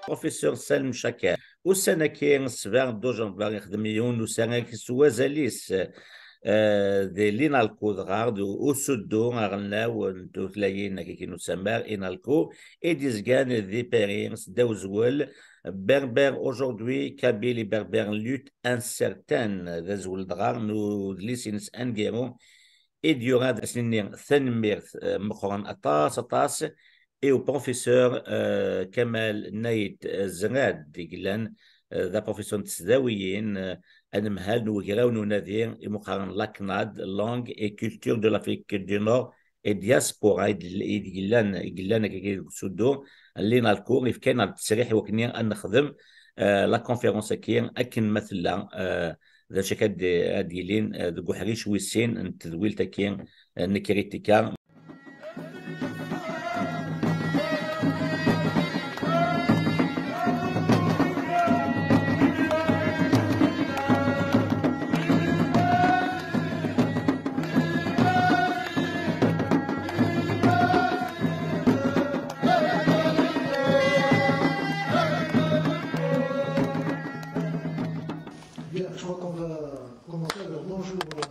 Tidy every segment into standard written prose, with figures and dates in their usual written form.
بروفيسور سالم شكار وسنة كاين سبع دوجن بلا يخدم يون وسنة كسوازاليس دي لينالكو دغارد وسدو غناو ندو تلايين كي نسمى إنالكو et disgan des périns d'Auzouel berbère aujourd'hui Kabylie berbère lutte incertaine d'Auzouel drar nous lisins engero et durant des années ثنمير مخرن أطاس et au professeur Kamal Naïd Zrad ديقلان ذا بروفيسور تسداويين أنمهال نوغراو نونادير مقارن لاكناد لانغ اي كولتور دو لافريك دو نور اي دياسبورا يقلان كي سودو اللي نالكور إف كان التسريح وكني أن نخدم لا كونفيرونس كين أكن مثلا ذا شكاد ديلين ذو حريش ويسين نتذويل تكين نكريتيكا. Je crois qu'on va commencer. Alors, bonjour tout le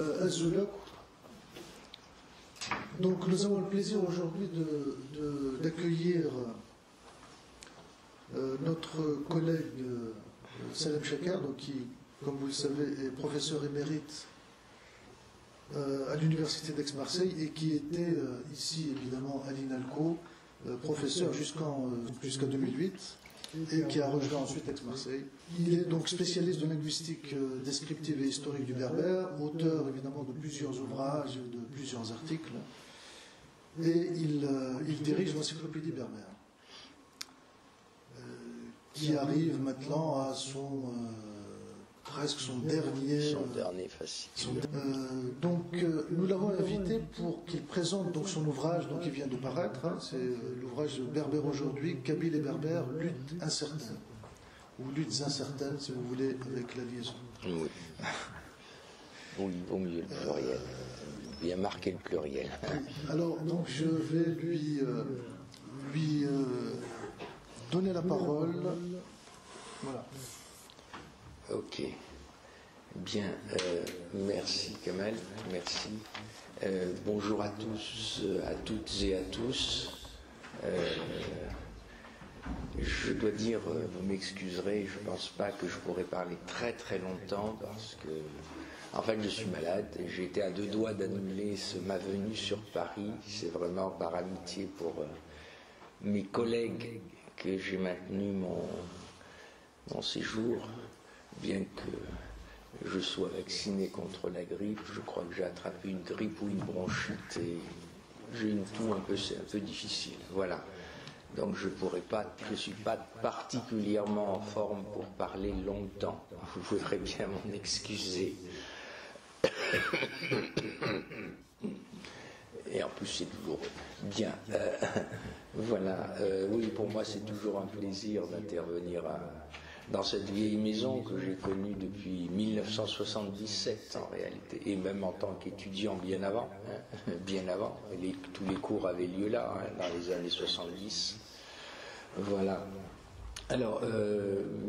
monde. Azoulak. Donc, nous avons le plaisir aujourd'hui d'accueillir notre collègue Salem Chakar, donc qui, comme vous le savez, est professeur émérite à l'Université d'Aix-Marseille et qui était ici, évidemment, à l'INALCO, professeur jusqu'en 2008. Et qui a rejoint ensuite Aix-Marseille. Il est donc spécialiste de linguistique descriptive et historique du berbère, auteur évidemment de plusieurs ouvrages, de plusieurs articles, et il dirige l'encyclopédie berbère, qui arrive maintenant à presque son dernier facile. Donc nous l'avons invité pour qu'il présente donc son ouvrage donc, qui vient de paraître, hein, c'est l'ouvrage Berbère aujourd'hui, Kabyles et Berbères, luttes incertaines, ou luttes incertaines si vous voulez avec la liaison. Oui. Au mieux le pluriel. Bien marqué le pluriel. Alors donc je vais lui donner la parole. Voilà. Ok. Bien, merci Kamal, merci. Bonjour à tous, à toutes et à tous. Je dois dire, vous m'excuserez, je ne pense pas que je pourrais parler très très longtemps parce que, en fait, je suis malade et j'ai été à deux doigts d'annuler ma venue sur Paris. C'est vraiment par amitié pour mes collègues que j'ai maintenu mon séjour. Bien que je sois vacciné contre la grippe, je crois que j'ai attrapé une grippe ou une bronchite et j'ai une toux c'est un peu difficile. Voilà. Donc je ne suis pas particulièrement en forme pour parler longtemps. Vous voudrez bien m'en excuser. Et en plus c'est toujours bien. Voilà. Oui, pour moi c'est toujours un plaisir d'intervenir dans cette vieille maison que j'ai connue depuis 1977 en réalité, et même en tant qu'étudiant bien avant, hein, bien avant, tous les cours avaient lieu là, hein, dans les années 70. Voilà. Alors,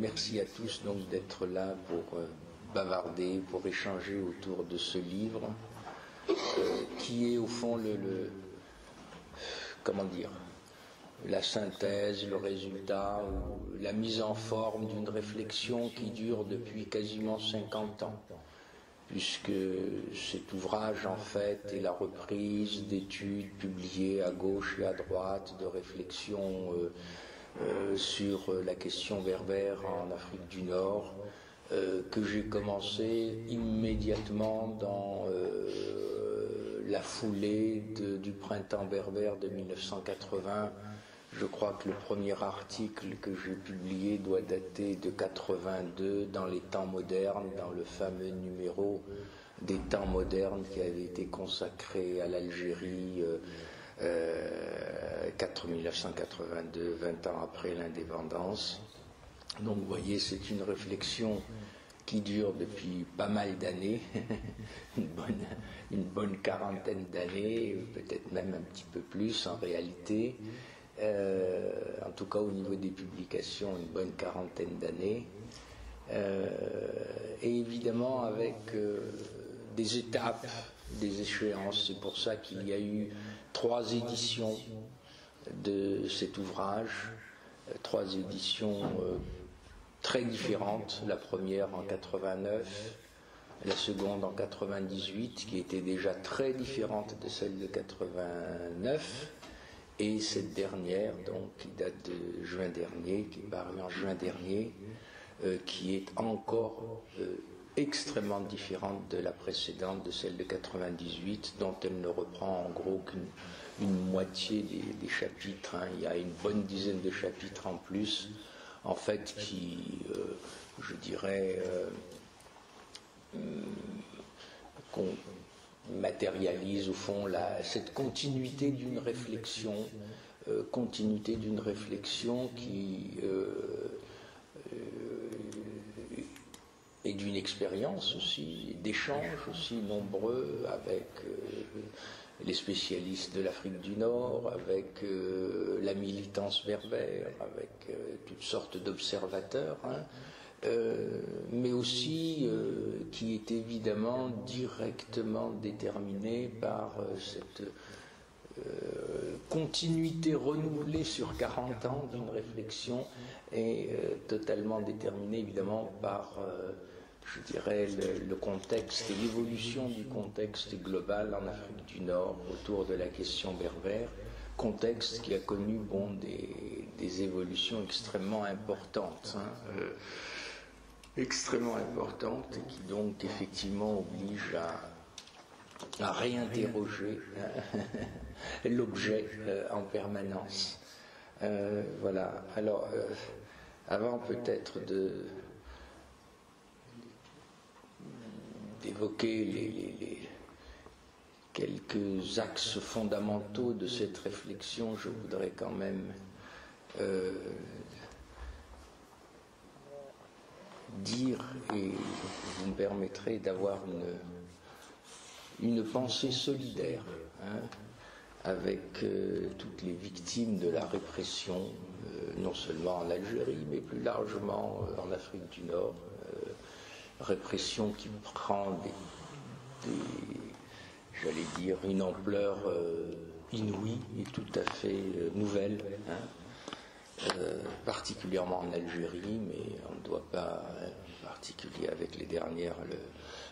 merci à tous donc d'être là pour bavarder, pour échanger autour de ce livre, qui est au fond comment dire, la synthèse, le résultat, ou la mise en forme d'une réflexion qui dure depuis quasiment 50 ans, puisque cet ouvrage, en fait, est la reprise d'études publiées à gauche et à droite, de réflexions sur la question berbère en Afrique du Nord, que j'ai commencé immédiatement dans la foulée du printemps berbère de 1980. Je crois que le premier article que j'ai publié doit dater de 82 dans les temps modernes, dans le fameux numéro des temps modernes qui avait été consacré à l'Algérie 1982, 20 ans après l'indépendance. Donc vous voyez, c'est une réflexion qui dure depuis pas mal d'années, une bonne quarantaine d'années, peut-être même un petit peu plus en réalité, en tout cas au niveau des publications, une bonne quarantaine d'années, et évidemment avec des étapes, des échéances. C'est pour ça qu'il y a eu 3 éditions de cet ouvrage, 3 éditions très différentes. La première en 89, la seconde en 98, qui était déjà très différente de celle de 89, et cette dernière, donc, qui date de juin dernier, qui est parue en juin dernier, qui est encore extrêmement différente de la précédente, de celle de 98, dont elle ne reprend en gros qu'une moitié des chapitres. Hein. Il y a une bonne dizaine de chapitres en plus, en fait, qui, je dirais, qu'on matérialise au fond cette continuité d'une réflexion, qui et d'une expérience aussi, d'échanges aussi nombreux avec les spécialistes de l'Afrique du Nord, avec la militance berbère, avec toutes sortes d'observateurs, hein, mais aussi qui est évidemment directement déterminé par cette continuité renouvelée sur 40 ans d'une réflexion, et totalement déterminée évidemment par je dirais le contexte et l'évolution du contexte global en Afrique du Nord autour de la question berbère, contexte qui a connu des évolutions extrêmement importantes, hein, extrêmement importantes, et qui donc effectivement oblige à réinterroger l'objet en permanence. Voilà. Alors, avant peut-être d'évoquer les quelques axes fondamentaux de cette réflexion, je voudrais quand même dire, et vous me permettrez d'avoir une pensée solidaire, hein, avec toutes les victimes de la répression, non seulement en Algérie, mais plus largement en Afrique du Nord. Répression qui prend j'allais dire, une ampleur inouïe et tout à fait nouvelle, hein, particulièrement en Algérie, mais on ne doit pas, en particulier avec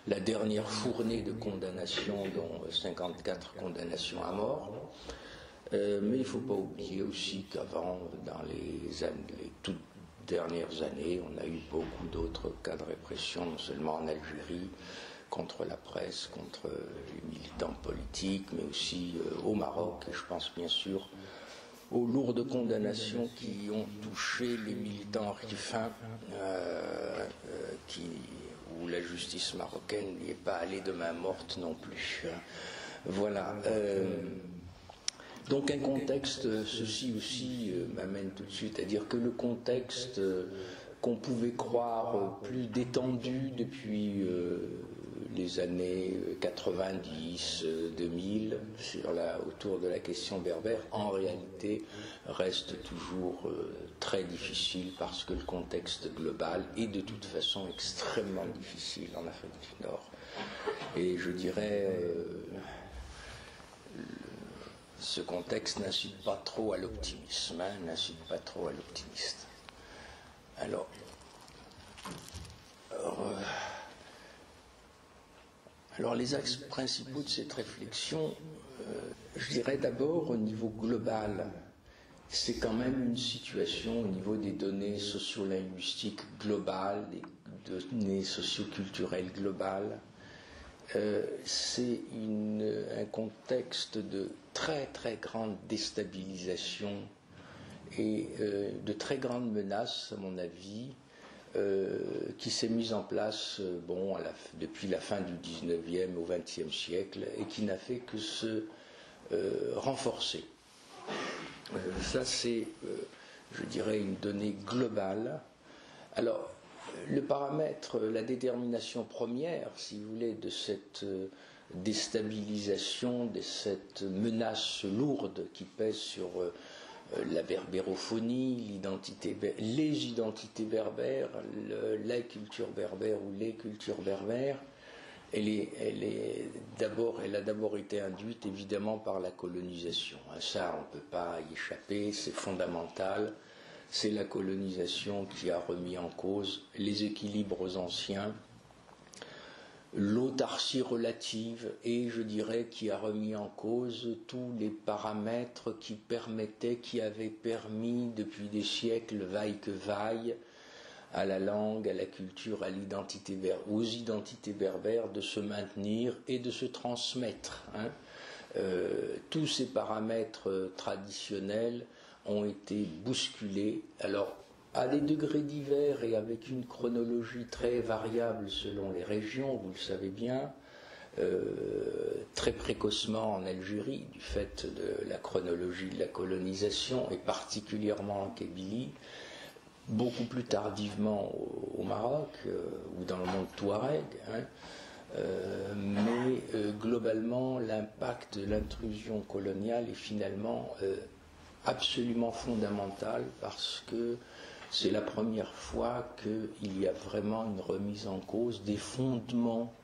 la dernière fournée de condamnations, dont 54 condamnations à mort. Mais il ne faut pas oublier aussi qu'avant, dans les toutes dernières années, on a eu beaucoup d'autres cas de répression, non seulement en Algérie, contre la presse, contre les militants politiques, mais aussi au Maroc. Et je pense bien sûr aux lourdes condamnations qui ont touché les militants rifins, où la justice marocaine n'y est pas allée de main morte non plus. Voilà. Donc un contexte, ceci aussi m'amène tout de suite à dire que le contexte qu'on pouvait croire plus détendu depuis les années 90, 2000, autour de la question berbère, en réalité reste toujours très difficile, parce que le contexte global est de toute façon extrêmement difficile en Afrique du Nord. Et je dirais... ce contexte n'incite pas trop à l'optimisme, hein, n'incite pas trop à l'optimisme. Alors les axes principaux de cette réflexion, je dirais d'abord au niveau global, c'est quand même une situation au niveau des données sociolinguistiques globales, des données socioculturelles globales. C'est un contexte de très très grande déstabilisation et de très grandes menaces, à mon avis, qui s'est mise en place depuis la fin du 19e au 20e siècle, et qui n'a fait que se renforcée. Ça, c'est, je dirais, une donnée globale. Alors, le paramètre, la détermination première, si vous voulez, de cette déstabilisation, de cette menace lourde qui pèse sur la berbérophonie, les identités berbères, la culture berbère ou les cultures berbères, elle a d'abord été induite évidemment par la colonisation. Ça, on ne peut pas y échapper, c'est fondamental. C'est la colonisation qui a remis en cause les équilibres anciens, l'autarcie relative, et je dirais qui a remis en cause tous les paramètres qui avaient permis depuis des siècles, vaille que vaille, à la langue, à la culture, à l'identité aux identités berbères de se maintenir et de se transmettre. Tous ces paramètres traditionnels ont été bousculés, alors à des degrés divers et avec une chronologie très variable selon les régions, vous le savez bien, très précocement en Algérie, du fait de la chronologie de la colonisation, et particulièrement en Kabylie, beaucoup plus tardivement au Maroc ou dans le monde touareg, mais globalement l'impact de l'intrusion coloniale est finalement absolument fondamental, parce que c'est la première fois qu'il y a vraiment une remise en cause des fondements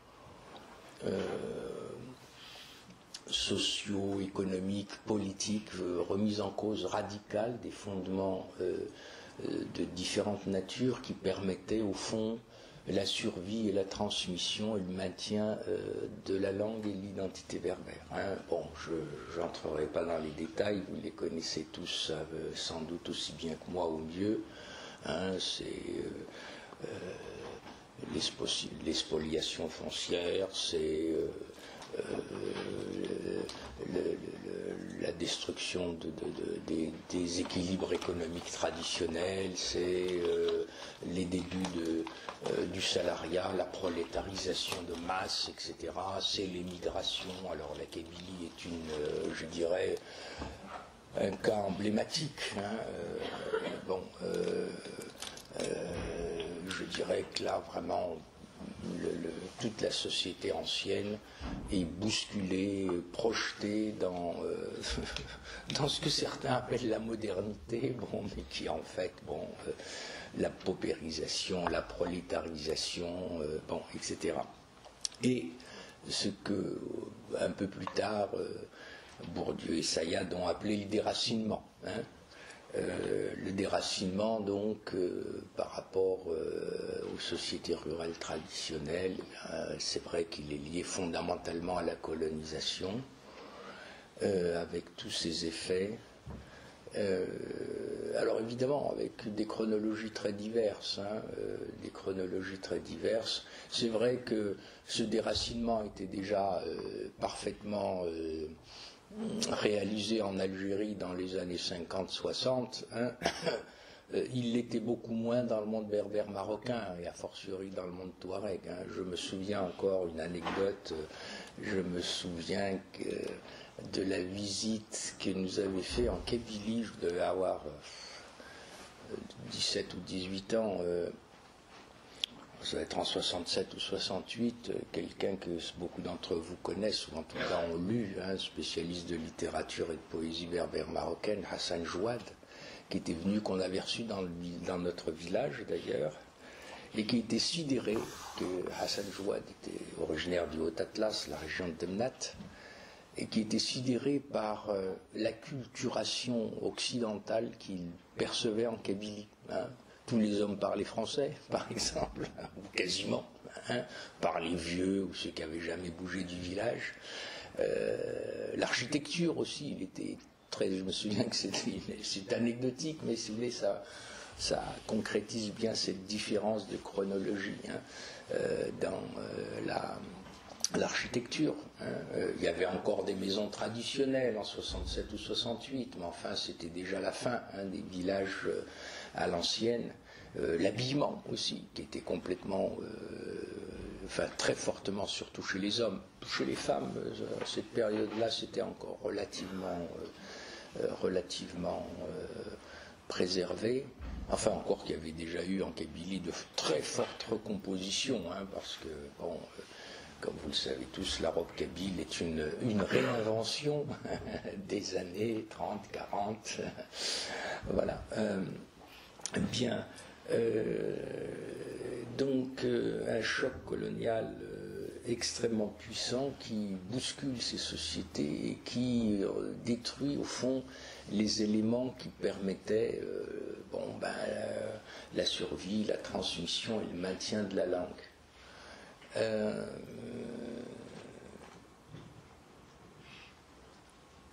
sociaux, économiques, politiques, remise en cause radicale des fondements de différentes natures qui permettaient au fond la survie et la transmission et le maintien de la langue et de l'identité berbère. Bon, je n'entrerai pas dans les détails, vous les connaissez tous sans doute aussi bien que moi ou mieux. C'est l'espoliation foncière, c'est la destruction des équilibres économiques traditionnels, c'est les débuts du salariat, la prolétarisation de masse, etc. C'est l'émigration. Alors la Kabylie est je dirais, un cas emblématique. Je dirais que là, vraiment, toute la société ancienne est bousculée, projetée dans ce que certains appellent la modernité, mais qui est en fait, la paupérisation, la prolétarisation, etc. Et ce que, un peu plus tard, Bourdieu et Sayad ont appelé le déracinement. Le déracinement, donc, par rapport aux sociétés rurales traditionnelles, c'est vrai qu'il est lié fondamentalement à la colonisation, avec tous ses effets. Alors évidemment, avec des chronologies très diverses, C'est vrai que ce déracinement était déjà parfaitement réalisé en Algérie dans les années 50-60, il l'était beaucoup moins dans le monde berbère marocain, et a fortiori dans le monde touareg. Je me souviens encore une anecdote, je me souviens de la visite que nous avait fait en Kabylie, je devais avoir 17 ou 18 ans, ça va être en 67 ou 68, quelqu'un que beaucoup d'entre vous connaissent, ou en tout cas ont lu, spécialiste de littérature et de poésie berbère marocaine, Hassan Jouad, qui était venu, qu'on avait reçu dans notre village d'ailleurs, et qui était sidéré que Hassan Jouad était originaire du Haut-Atlas, la région de Demnat, et qui était sidéré par l'acculturation occidentale qu'il percevait en Kabylie. Tous les hommes parlaient français, par exemple, ou quasiment, par les vieux ou ceux qui n'avaient jamais bougé du village. L'architecture aussi, il était très. Je me souviens que c'est anecdotique, mais si vous voulez, ça concrétise bien cette différence de chronologie dans l'architecture. Il y avait encore des maisons traditionnelles en 67 ou 68, mais enfin c'était déjà la fin des villages à l'ancienne. L'habillement aussi, qui était complètement enfin très fortement surtout chez les hommes. Chez les femmes, à cette période-là, c'était encore relativement préservé. Enfin, encore qu'il y avait déjà eu en Kabylie de très fortes recompositions, parce que, bon, comme vous le savez tous, la robe kabyle est une réinvention des années 30, 40. Voilà. Bien. Donc, un choc colonial extrêmement puissant qui bouscule ces sociétés et qui détruit, au fond, les éléments qui permettaient la survie, la transmission et le maintien de la langue.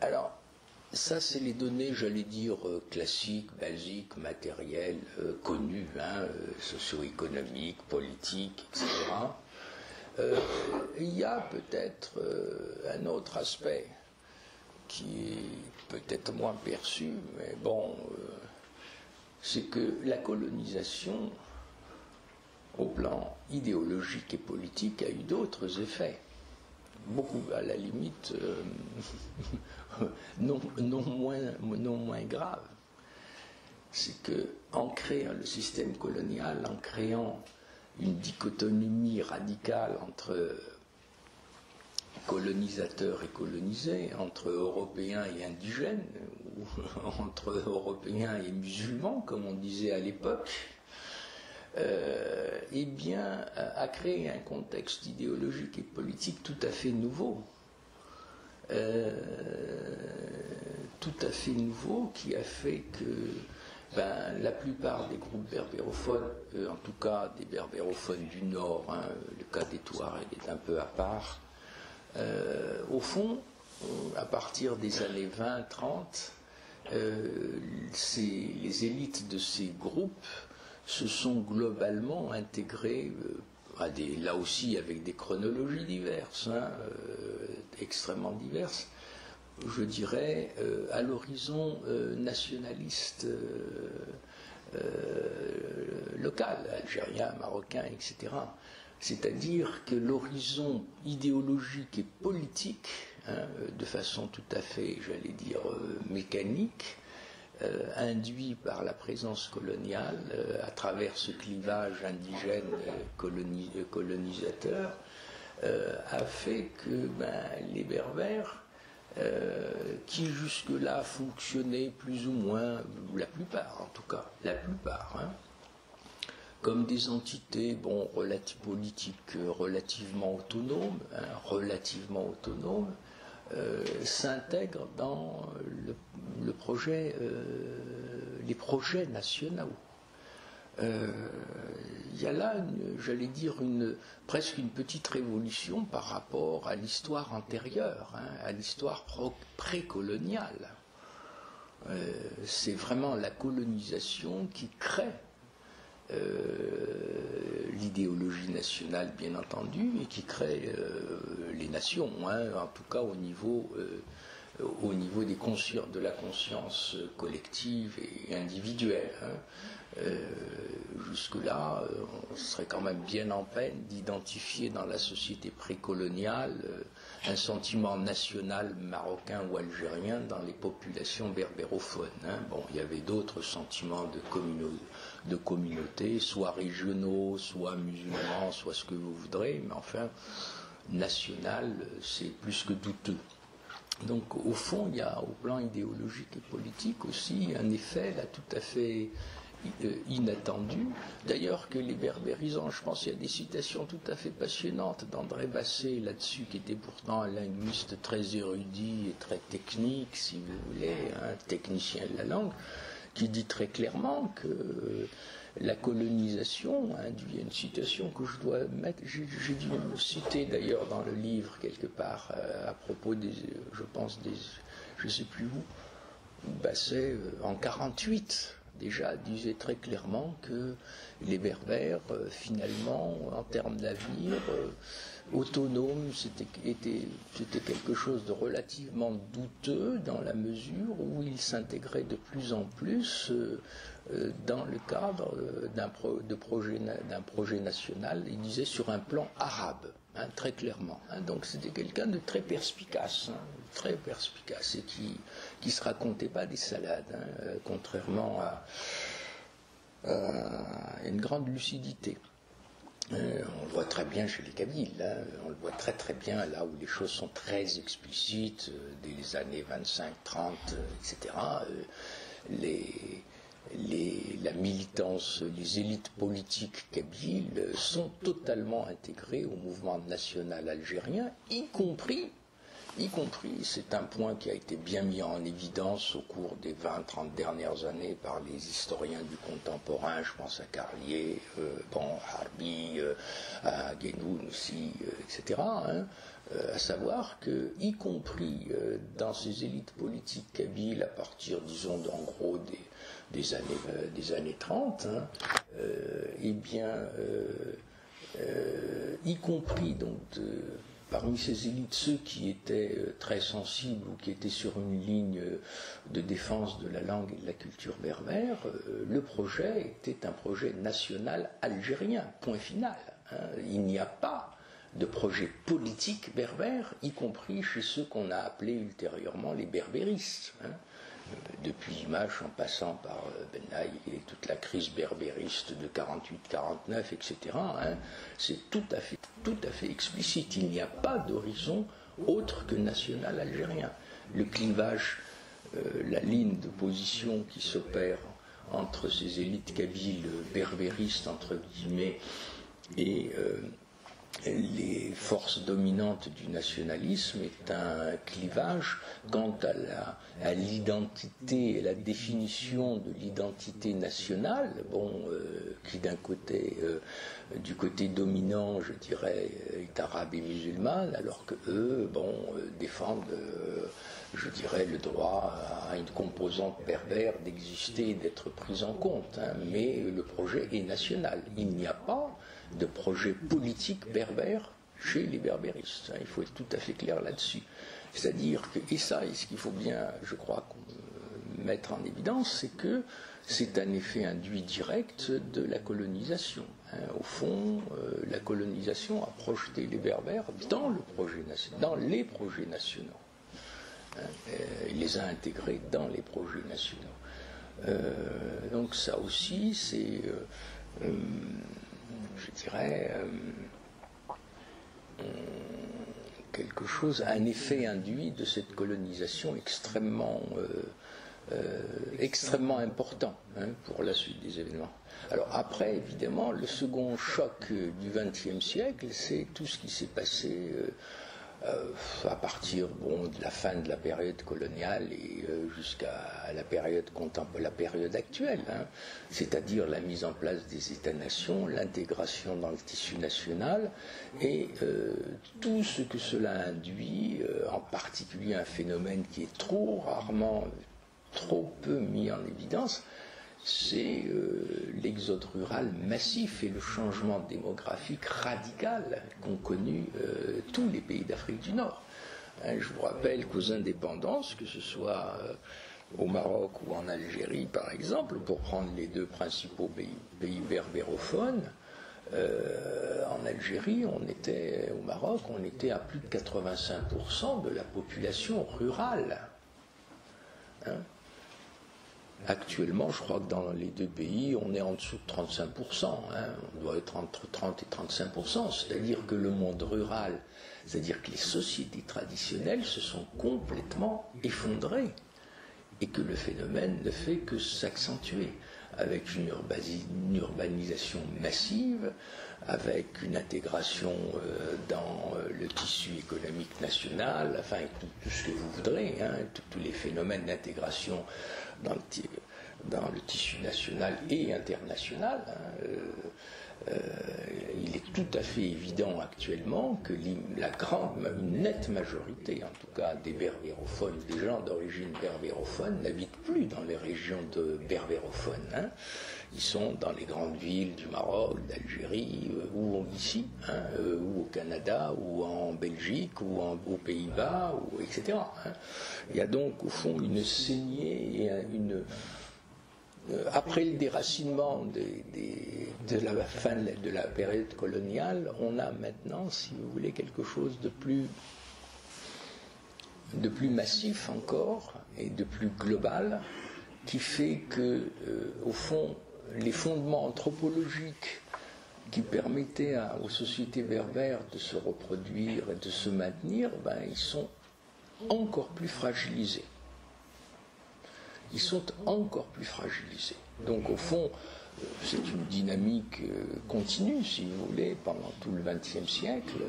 Alors, ça, c'est les données, j'allais dire, classiques, basiques, matérielles, connues, socio-économiques, politiques, etc. Il y a peut-être un autre aspect qui est peut-être moins perçu, mais bon, c'est que la colonisation, au plan idéologique et politique, a eu d'autres effets. Beaucoup, à la limite, non moins graves. C'est que, en créant le système colonial, en créant une dichotomie radicale entre colonisateurs et colonisés, entre Européens et indigènes, ou entre Européens et musulmans, comme on disait à l'époque, a créé un contexte idéologique et politique tout à fait nouveau. Qui a fait que la plupart des groupes berbérophones, en tout cas des berbérophones du Nord, le cas des Touaregs est un peu à part, au fond, à partir des années 20-30, les élites de ces groupes se sont globalement intégrées, là aussi avec des chronologies diverses, extrêmement diverses, je dirais, à l'horizon nationaliste local, algérien, marocain, etc. C'est-à-dire que l'horizon idéologique et politique, de façon tout à fait, j'allais dire, mécanique, induit par la présence coloniale à travers ce clivage indigène colonisateur, a fait que les Berbères, qui jusque-là fonctionnaient plus ou moins, la plupart en tout cas, comme des entités politiques relativement autonomes, s'intègrent dans les projets nationaux. Il y a là, j'allais dire, presque une petite révolution par rapport à l'histoire antérieure, à l'histoire précoloniale. C'est vraiment la colonisation qui crée l'idéologie nationale, bien entendu, et qui crée les nations, en tout cas au niveau de la conscience collective et individuelle. Jusque-là, on serait quand même bien en peine d'identifier dans la société précoloniale un sentiment national marocain ou algérien dans les populations berbérophones. Il y avait d'autres sentiments de communauté, soit régionaux, soit musulmans, soit ce que vous voudrez, mais enfin, national, c'est plus que douteux. Donc, au fond, il y a, au plan idéologique et politique aussi, un effet là tout à fait inattendu. D'ailleurs, que les berbérisants, je pense qu'il y a des citations tout à fait passionnantes d'André Basset là-dessus, qui était pourtant un linguiste très érudit et très technique, si vous voulez, un technicien de la langue, qui dit très clairement que la colonisation, il y a une citation que je dois mettre, j'ai dû le citer d'ailleurs dans le livre quelque part, à propos je ne sais plus où, Basset, en 1948, déjà disait très clairement que les Berbères, finalement, en termes d'avenir, autonomes, c'était quelque chose de relativement douteux dans la mesure où ils s'intégraient de plus en plus dans le cadre d'un projet national, il disait sur un plan arabe, hein, très clairement. Hein. Donc c'était quelqu'un de très perspicace, et qui se racontait pas des salades, hein, contrairement à une grande lucidité. On le voit très bien chez les Kabyles, hein, on le voit très très bien là où les choses sont très explicites, dès les années 25, 30, etc. La militance, les élites politiques kabyles sont totalement intégrées au mouvement national algérien, y compris, c'est un point qui a été bien mis en évidence au cours des 20-30 dernières années par les historiens du contemporain, je pense à Carlier, Harbi, à Guénoun aussi, etc., hein, à savoir que, y compris dans ces élites politiques kabyles, à partir, disons, en gros, des années 30, hein, y compris donc parmi ces élites, ceux qui étaient très sensibles ou qui étaient sur une ligne de défense de la langue et de la culture berbère, le projet était un projet national algérien, point final. Hein. Il n'y a pas de projet politique berbère, y compris chez ceux qu'on a appelés ultérieurement les berbéristes. Hein. Depuis Image, en passant par Ben Ali et toute la crise berbériste de 48-49, etc., hein, c'est tout à fait explicite. Il n'y a pas d'horizon autre que national algérien. Le clivage, la ligne de position qui s'opère entre ces élites kabyles berbéristes, entre guillemets, et les forces dominantes du nationalisme est un clivage quant à l'identité et la définition de l'identité nationale, qui du côté dominant, je dirais, est arabe et musulmane, alors que eux, défendent, je dirais, le droit à une composante berbère d'exister et d'être prise en compte. Hein, mais le projet est national. Il n'y a pas de projet politique berbère chez les berbéristes. Il faut être tout à fait clair là-dessus. C'est-à-dire que, et ce qu'il faut bien, je crois, mettre en évidence, c'est que c'est un effet induit direct de la colonisation. Au fond, la colonisation a projeté les berbères dans les projets nationaux. Il les a intégrés dans les projets nationaux. Donc ça aussi, c'est... je dirais, quelque chose, un effet induit de cette colonisation extrêmement important, hein, pour la suite des événements. Alors après, évidemment, le second choc du XXe siècle, c'est tout ce qui s'est passé à partir de la fin de la période coloniale et jusqu'à la période actuelle, hein, c'est-à-dire la mise en place des États-nations, l'intégration dans le tissu national et tout ce que cela induit, en particulier un phénomène qui est trop peu mis en évidence, c'est l'exode rural massif et le changement démographique radical qu'ont connu tous les pays d'Afrique du Nord. Hein, je vous rappelle qu'aux indépendances, que ce soit au Maroc ou en Algérie par exemple, pour prendre les deux principaux pays berbérophones, en Algérie, au Maroc, on était à plus de 85% de la population rurale. Hein. Actuellement, je crois que dans les deux pays, on est en dessous de 35%. Hein, on doit être entre 30 et 35%. C'est-à-dire que le monde rural, c'est-à-dire que les sociétés traditionnelles se sont complètement effondrées et que le phénomène ne fait que s'accentuer avec une urbanisation massive, avec une intégration dans le tissu économique national, enfin tout ce que vous voudrez, hein, tous les phénomènes d'intégration dans le tissu national et international. Hein, il est tout à fait évident actuellement que une nette majorité, en tout cas des berbérophones, des gens d'origine berbérophone, n'habitent plus dans les régions berbérophones. Hein. Ils sont dans les grandes villes du Maroc, d'Algérie, ou ici, hein, ou au Canada, ou en Belgique, ou aux Pays-Bas, etc. Hein. Il y a donc au fond une saignée et après le déracinement de la fin de la période coloniale, on a maintenant, si vous voulez, quelque chose de plus massif encore et de plus global, qui fait que, au fond, les fondements anthropologiques qui permettaient aux sociétés berbères de se reproduire et de se maintenir, ils sont encore plus fragilisés. Ils sont encore plus fragilisés. Donc, au fond, c'est une dynamique continue, si vous voulez, pendant tout le XXe siècle.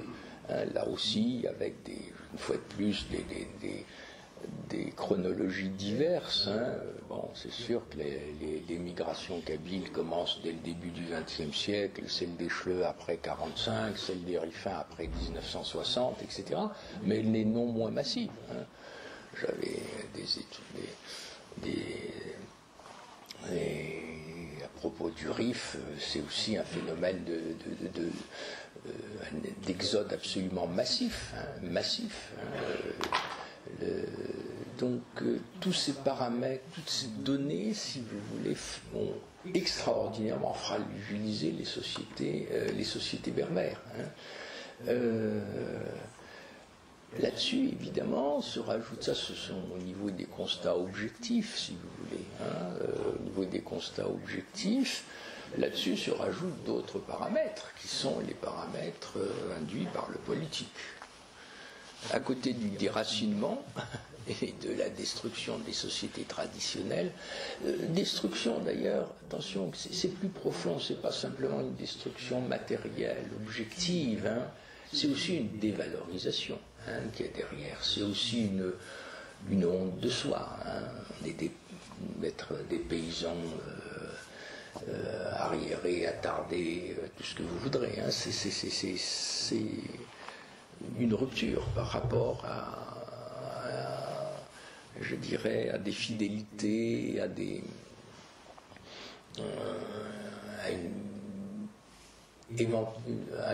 Là aussi, avec une fois de plus, des chronologies diverses. Bon, c'est sûr que les migrations kabyles commencent dès le début du XXe siècle, celle des Chleux après 1945, celle des Rifains après 1960, etc. Mais elle n'est non moins massive. J'avais des études, et à propos du Rif, c'est aussi un phénomène d'exode absolument massif. Donc tous ces paramètres, toutes ces données, si vous voulez, ont extraordinairement fragilisé les sociétés berbères. Là-dessus, évidemment, se rajoute ça, ce sont au niveau des constats objectifs, si vous voulez. Au niveau des constats objectifs, là-dessus se rajoutent d'autres paramètres, qui sont les paramètres induits par le politique. À côté du déracinement et de la destruction des sociétés traditionnelles, destruction d'ailleurs, attention, c'est plus profond, c'est pas simplement une destruction matérielle, objective, c'est aussi une dévalorisation qui est derrière, c'est aussi une honte de soi. On est d'être des paysans arriérés, attardés, tout ce que vous voudrez. C'est une rupture par rapport je dirais, à des fidélités, à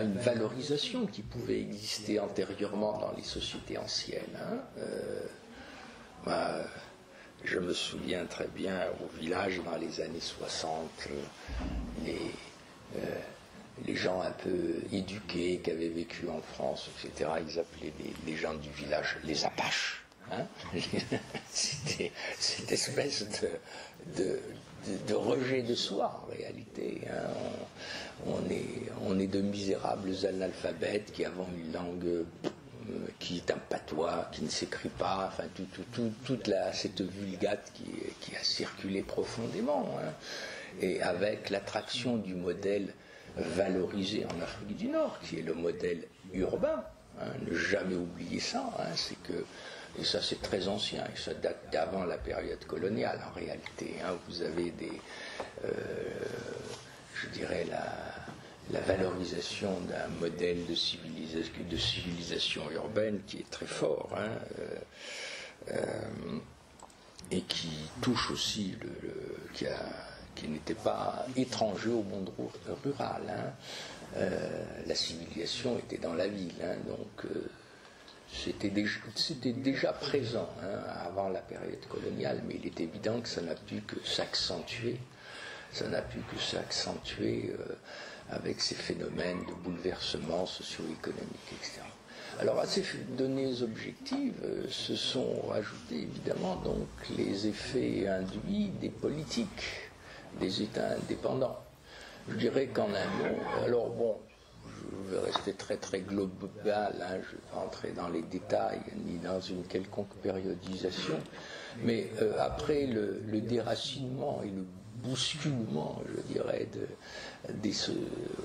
une valorisation qui pouvait exister antérieurement dans les sociétés anciennes. Je me souviens très bien au village dans les années 60, les gens un peu éduqués qui avaient vécu en France, etc., ils appelaient les gens du village les Apaches. C'était cette espèce de rejet de soi, en réalité. On est de misérables analphabètes qui avons une langue qui est un patois, qui ne s'écrit pas, enfin toute cette vulgate qui a circulé profondément. Et avec l'attraction du modèle valorisé en Afrique du Nord, qui est le modèle urbain, ne jamais oublier ça, c'est que, et ça c'est très ancien, et ça date d'avant la période coloniale en réalité, vous avez je dirais la valorisation d'un modèle de civilisation urbaine qui est très fort, et qui touche aussi qui n'était pas étranger au monde rural. La civilisation était dans la ville, donc c'était déjà présent avant la période coloniale, mais il est évident que ça n'a pu que s'accentuer. Avec ces phénomènes de bouleversement socio-économique, etc. Alors à ces données objectives se sont rajoutés évidemment donc les effets induits des politiques des États indépendants. Je dirais qu'en un mot, alors bon, je vais rester très très global, je ne vais pas entrer dans les détails ni dans une quelconque périodisation, mais après le déracinement et le bousculement, je dirais, des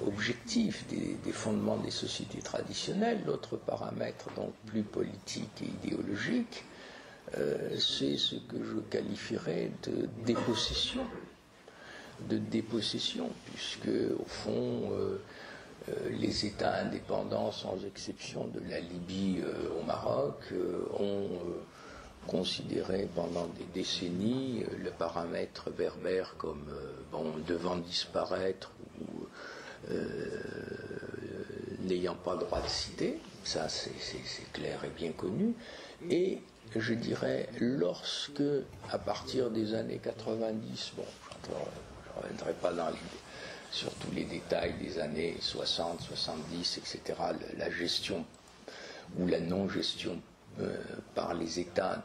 objectifs, des fondements des sociétés traditionnelles, l'autre paramètre donc plus politique et idéologique, c'est ce que je qualifierais de dépossession, puisque au fond les États indépendants, sans exception de la Libye au Maroc, ont considéré pendant des décennies le paramètre berbère comme devant disparaître ou n'ayant pas le droit de citer, ça c'est clair et bien connu, et je dirais lorsque, à partir des années 90, Chartres. Je ne reviendrai pas sur tous les détails des années 60, 70, etc. La gestion ou la non-gestion par les États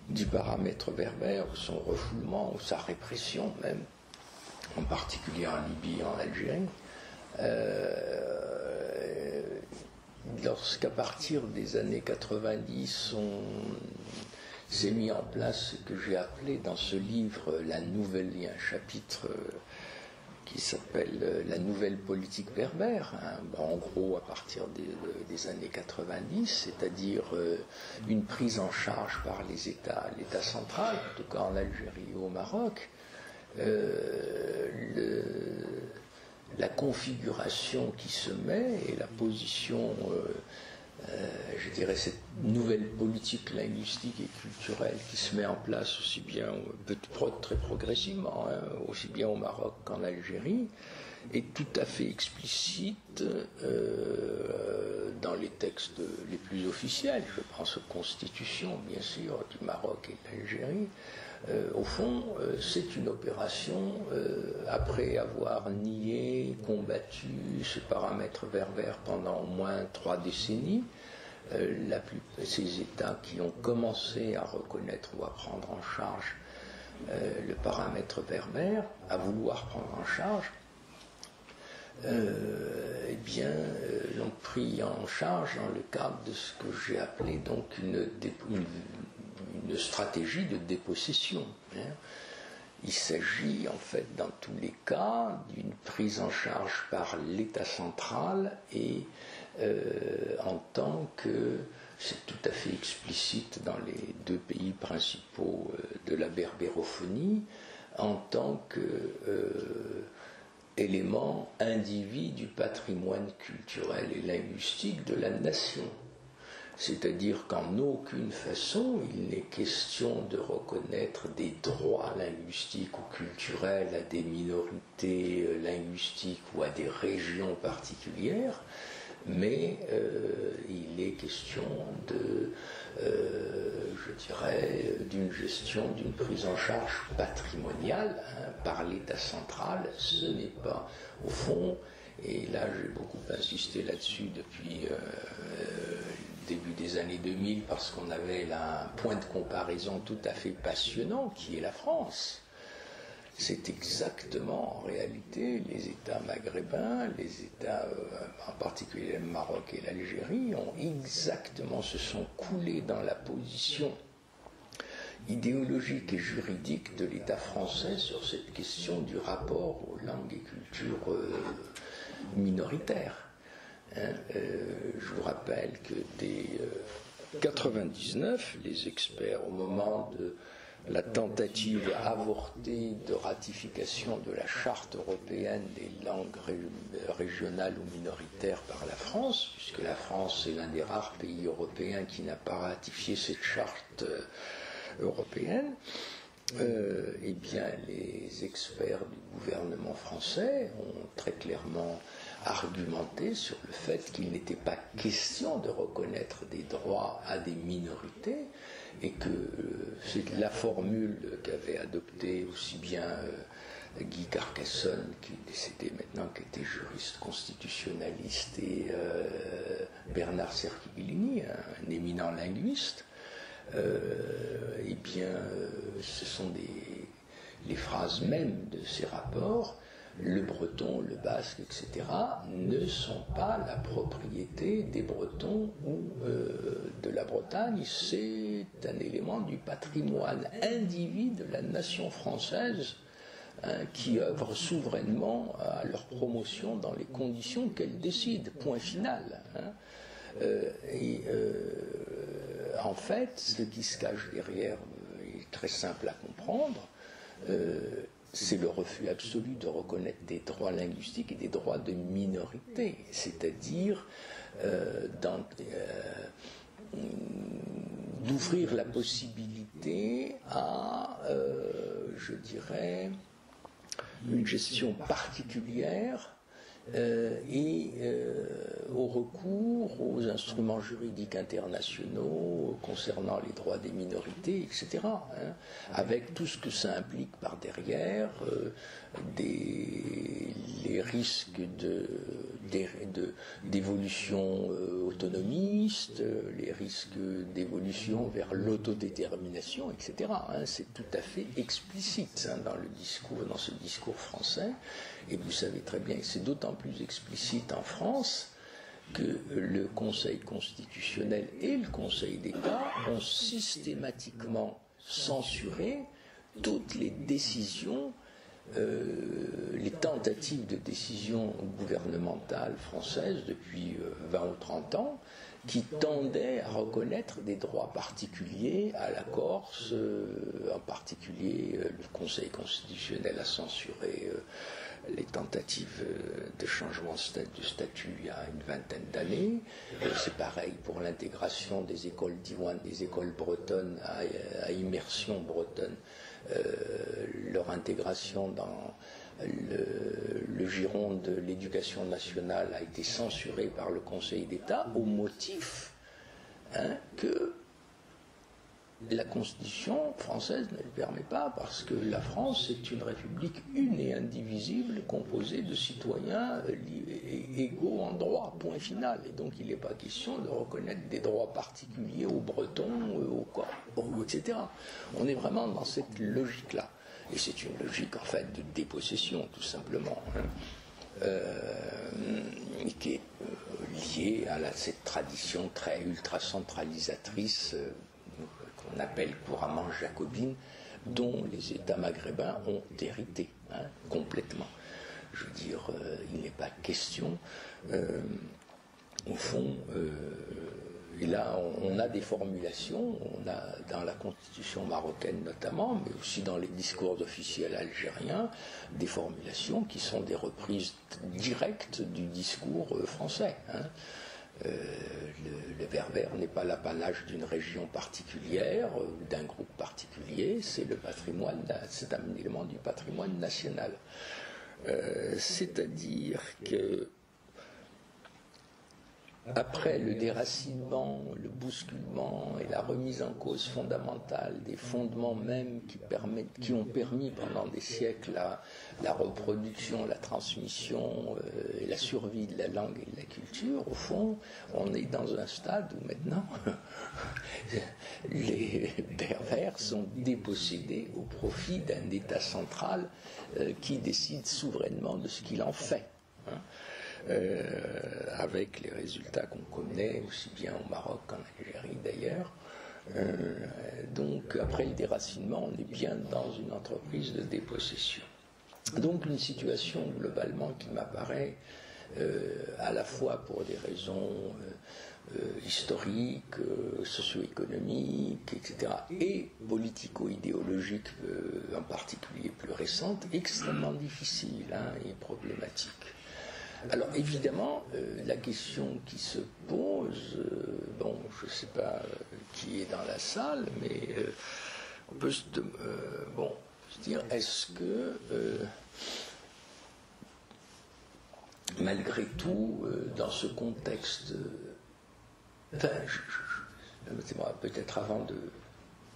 du paramètre berbère, ou son refoulement, ou sa répression même, en particulier en Libye et en Algérie. Lorsqu'à partir des années 90, on s'est mis en place ce que j'ai appelé dans ce livre la nouvelle, il y a un chapitre qui s'appelle la nouvelle politique berbère, hein, en gros à partir des années 90, c'est-à-dire une prise en charge par l'État central, en tout cas en Algérie ou au Maroc, la configuration qui se met et la position, je dirais, cette nouvelle politique linguistique et culturelle qui se met en place aussi bien, très progressivement, hein, aussi bien au Maroc qu'en Algérie, est tout à fait explicite dans les textes les plus officiels. Je pense aux constitutions, bien sûr, du Maroc et de l'Algérie. Au fond, c'est une opération, après avoir nié, combattu ce paramètre berbère pendant au moins 3 décennies, ces États qui ont commencé à reconnaître ou à prendre en charge le paramètre berbère, à vouloir prendre en charge, l'ont pris en charge dans le cadre de ce que j'ai appelé donc une stratégie de dépossession. Hein. Il s'agit en fait dans tous les cas d'une prise en charge par l'État central et en tant que, c'est tout à fait explicite dans les 2 pays principaux de la berbérophonie, en tant que élément indivis du patrimoine culturel et linguistique de la nation. C'est-à-dire qu'en aucune façon il n'est question de reconnaître des droits linguistiques ou culturels à des minorités linguistiques ou à des régions particulières, mais il est question je dirais, d'une gestion, d'une prise en charge patrimoniale par l'État central. Ce n'est pas, au fond, et là j'ai beaucoup insisté là-dessus depuis début des années 2000, parce qu'on avait là un point de comparaison tout à fait passionnant qui est la France. C'est exactement en réalité les États maghrébins, les États en particulier le Maroc et l'Algérie se sont coulés dans la position idéologique et juridique de l'État français sur cette question du rapport aux langues et cultures minoritaires. Je vous rappelle que dès 1999, les experts, au moment de la tentative avortée de ratification de la Charte européenne des langues régionales ou minoritaires par la France, puisque la France est l'un des rares pays européens qui n'a pas ratifié cette charte européenne, eh bien, les experts du gouvernement français ont très clairement argumenté sur le fait qu'il n'était pas question de reconnaître des droits à des minorités et que c'est la formule qu'avait adoptée aussi bien Guy Carcassonne, qui est décédé maintenant, qui était juriste constitutionnaliste, et Bernard Cerchiglini, un éminent linguiste. Eh bien, ce sont les phrases mêmes de ces rapports. Le breton, le basque, etc., ne sont pas la propriété des Bretons ou de la Bretagne. C'est un élément du patrimoine individu de la nation française qui œuvre souverainement à leur promotion dans les conditions qu'elle décide. Point final. En fait, ce qui se cache derrière est très simple à comprendre. C'est le refus absolu de reconnaître des droits linguistiques et des droits de minorité, c'est-à-dire d'ouvrir la possibilité à, je dirais, une gestion particulière au recours aux instruments juridiques internationaux concernant les droits des minorités, etc., avec tout ce que ça implique par derrière, les risques d'évolution autonomiste, les risques d'évolution vers l'autodétermination, etc. C'est tout à fait explicite dans ce discours français. Et vous savez très bien que c'est d'autant plus explicite en France que le Conseil constitutionnel et le Conseil d'État ont systématiquement censuré toutes les décisions, les tentatives de décision gouvernementale française depuis 20 ou 30 ans qui tendaient à reconnaître des droits particuliers à la Corse, en particulier le Conseil constitutionnel a censuré les tentatives de changement de statut il y a une vingtaine d'années. C'est pareil pour l'intégration des écoles diwan, des écoles bretonnes à immersion bretonne. Leur intégration dans le giron de l'éducation nationale a été censurée par le Conseil d'État au motif que la Constitution française ne le permet pas, parce que la France est une république une et indivisible, composée de citoyens égaux en droit, point final. Et donc il n'est pas question de reconnaître des droits particuliers aux Bretons, aux Corses, etc. On est vraiment dans cette logique-là. Et c'est une logique en fait de dépossession, tout simplement, qui est liée à cette tradition très ultra-centralisatrice qu'on appelle couramment jacobine, dont les États maghrébins ont hérité complètement. Je veux dire, il n'est pas question, au fond, et là on a des formulations, on a dans la constitution marocaine notamment, mais aussi dans les discours officiels algériens, des formulations qui sont des reprises directes du discours français. Le berbère n'est pas l'apanage d'une région particulière ou d'un groupe particulier, c'est un élément du patrimoine national. C'est-à-dire que après le déracinement, le bousculement et la remise en cause fondamentale des fondements mêmes qui ont permis pendant des siècles la reproduction, la transmission et la survie de la langue et de la culture, au fond, on est dans un stade où maintenant les berbères sont dépossédés au profit d'un État central qui décide souverainement de ce qu'il en fait. Avec les résultats qu'on connaît aussi bien au Maroc qu'en Algérie d'ailleurs. Donc après le déracinement, on est bien dans une entreprise de dépossession. Donc une situation globalement qui m'apparaît à la fois pour des raisons historiques, socio-économiques, etc., et politico-idéologiques en particulier plus récentes, extrêmement difficile et problématique. Alors évidemment, la question qui se pose, je ne sais pas qui est dans la salle, mais on peut se dire, est-ce que malgré tout, dans ce contexte, peut-être avant de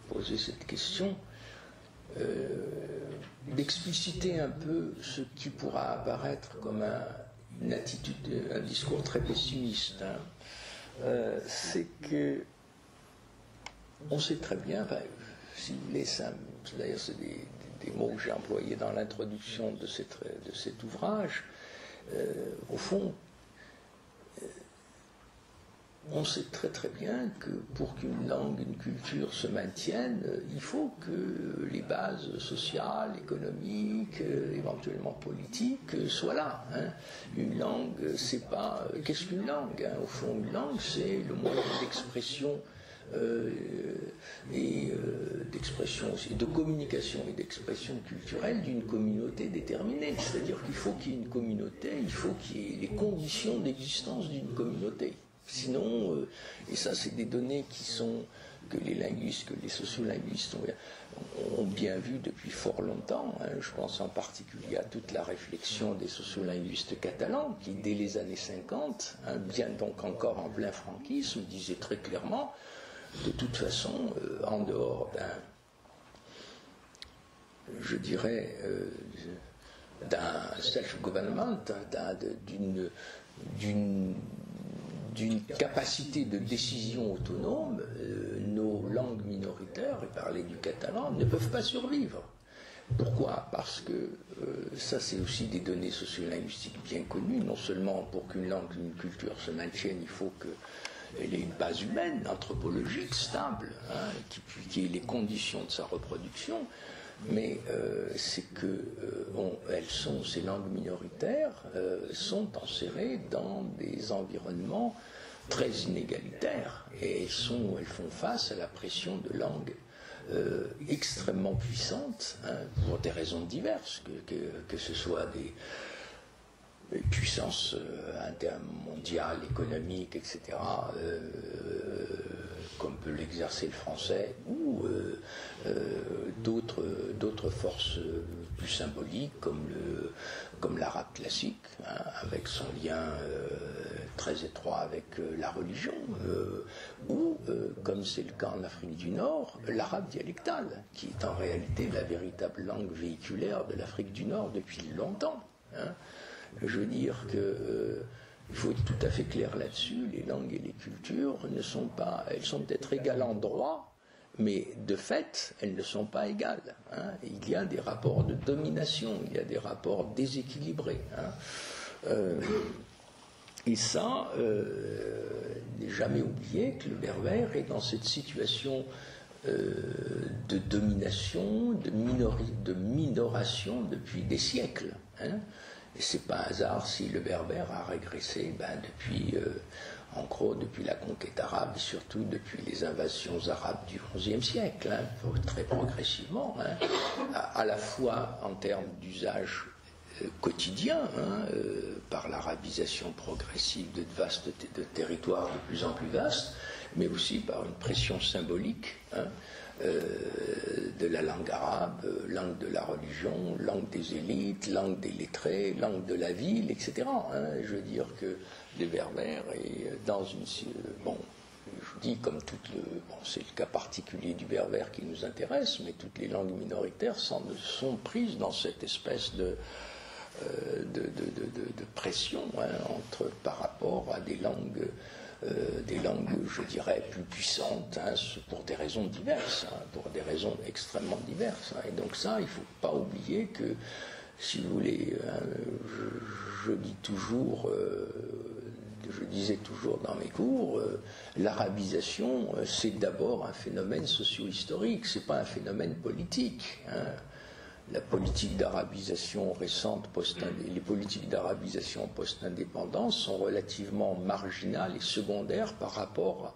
poser cette question, d'expliciter un peu ce qui pourra apparaître comme une attitude, un discours très pessimiste, c'est que on sait très bien, si vous voulez, d'ailleurs c'est des mots que j'ai employés dans l'introduction de cet ouvrage, au fond, on sait très très bien que pour qu'une langue, une culture se maintienne, il faut que les bases sociales, économiques, éventuellement politiques soient là. Une langue, c'est pas... Qu'est-ce qu'une langue Au fond, une langue, c'est le moyen d'expression d'expression aussi, de communication et d'expression culturelle d'une communauté déterminée. C'est-à-dire qu'il faut qu'il y ait une communauté, il faut qu'il y ait les conditions d'existence d'une communauté. Sinon, et ça c'est des données qui sont que les linguistes, que les sociolinguistes ont bien vu depuis fort longtemps. Je pense en particulier à toute la réflexion des sociolinguistes catalans qui, dès les années 50, bien donc encore en plein franquisme, disaient très clairement, de toute façon, en dehors d'un self-government, d'une capacité de décision autonome, nos langues minoritaires, et parler du catalan, ne peuvent pas survivre. Pourquoi? Parce que ça, c'est aussi des données sociolinguistiques bien connues. Non seulement pour qu'une langue, une culture se maintienne, il faut qu'elle ait une base humaine, anthropologique, stable, qui ait les conditions de sa reproduction, mais c'est que ces langues minoritaires sont enserrées dans des environnements très inégalitaires et elles font face à la pression de langues extrêmement puissantes, pour des raisons diverses, que ce soit des puissances intermondiales, économiques, etc., comme peut l'exercer le français, ou d'autres forces plus symboliques, comme l'arabe classique, avec son lien très étroit avec la religion, ou, comme c'est le cas en Afrique du Nord, l'arabe dialectal, qui est en réalité la véritable langue véhiculaire de l'Afrique du Nord depuis longtemps. Je veux dire il faut être tout à fait clair là-dessus, les langues et les cultures elles sont peut-être égales en droit, mais de fait, elles ne sont pas égales. Il y a des rapports de domination, il y a des rapports déséquilibrés. Et ça, n'est jamais oublié que le berbère est dans cette situation de domination, de minoration depuis des siècles. Et c'est pas un hasard si le berbère a régressé depuis la conquête arabe et surtout depuis les invasions arabes du XIe siècle, très progressivement, à la fois en termes d'usage quotidien, par l'arabisation progressive de territoires de plus en plus vastes, mais aussi par une pression symbolique de la langue arabe, langue de la religion, langue des élites, langue des lettrés, langue de la ville, etc. Je veux dire que les berbères est dans une... je dis comme c'est le cas particulier du berbère qui nous intéresse, mais toutes les langues minoritaires sont prises dans cette espèce de pression par rapport à des langues, je dirais, plus puissantes, pour des raisons diverses, pour des raisons extrêmement diverses. Et donc ça, il ne faut pas oublier que, si vous voulez, je disais toujours dans mes cours, l'arabisation, c'est d'abord un phénomène socio-historique, c'est pas un phénomène politique. La politique d'arabisation récente, les politiques d'arabisation post-indépendance sont relativement marginales et secondaires par rapport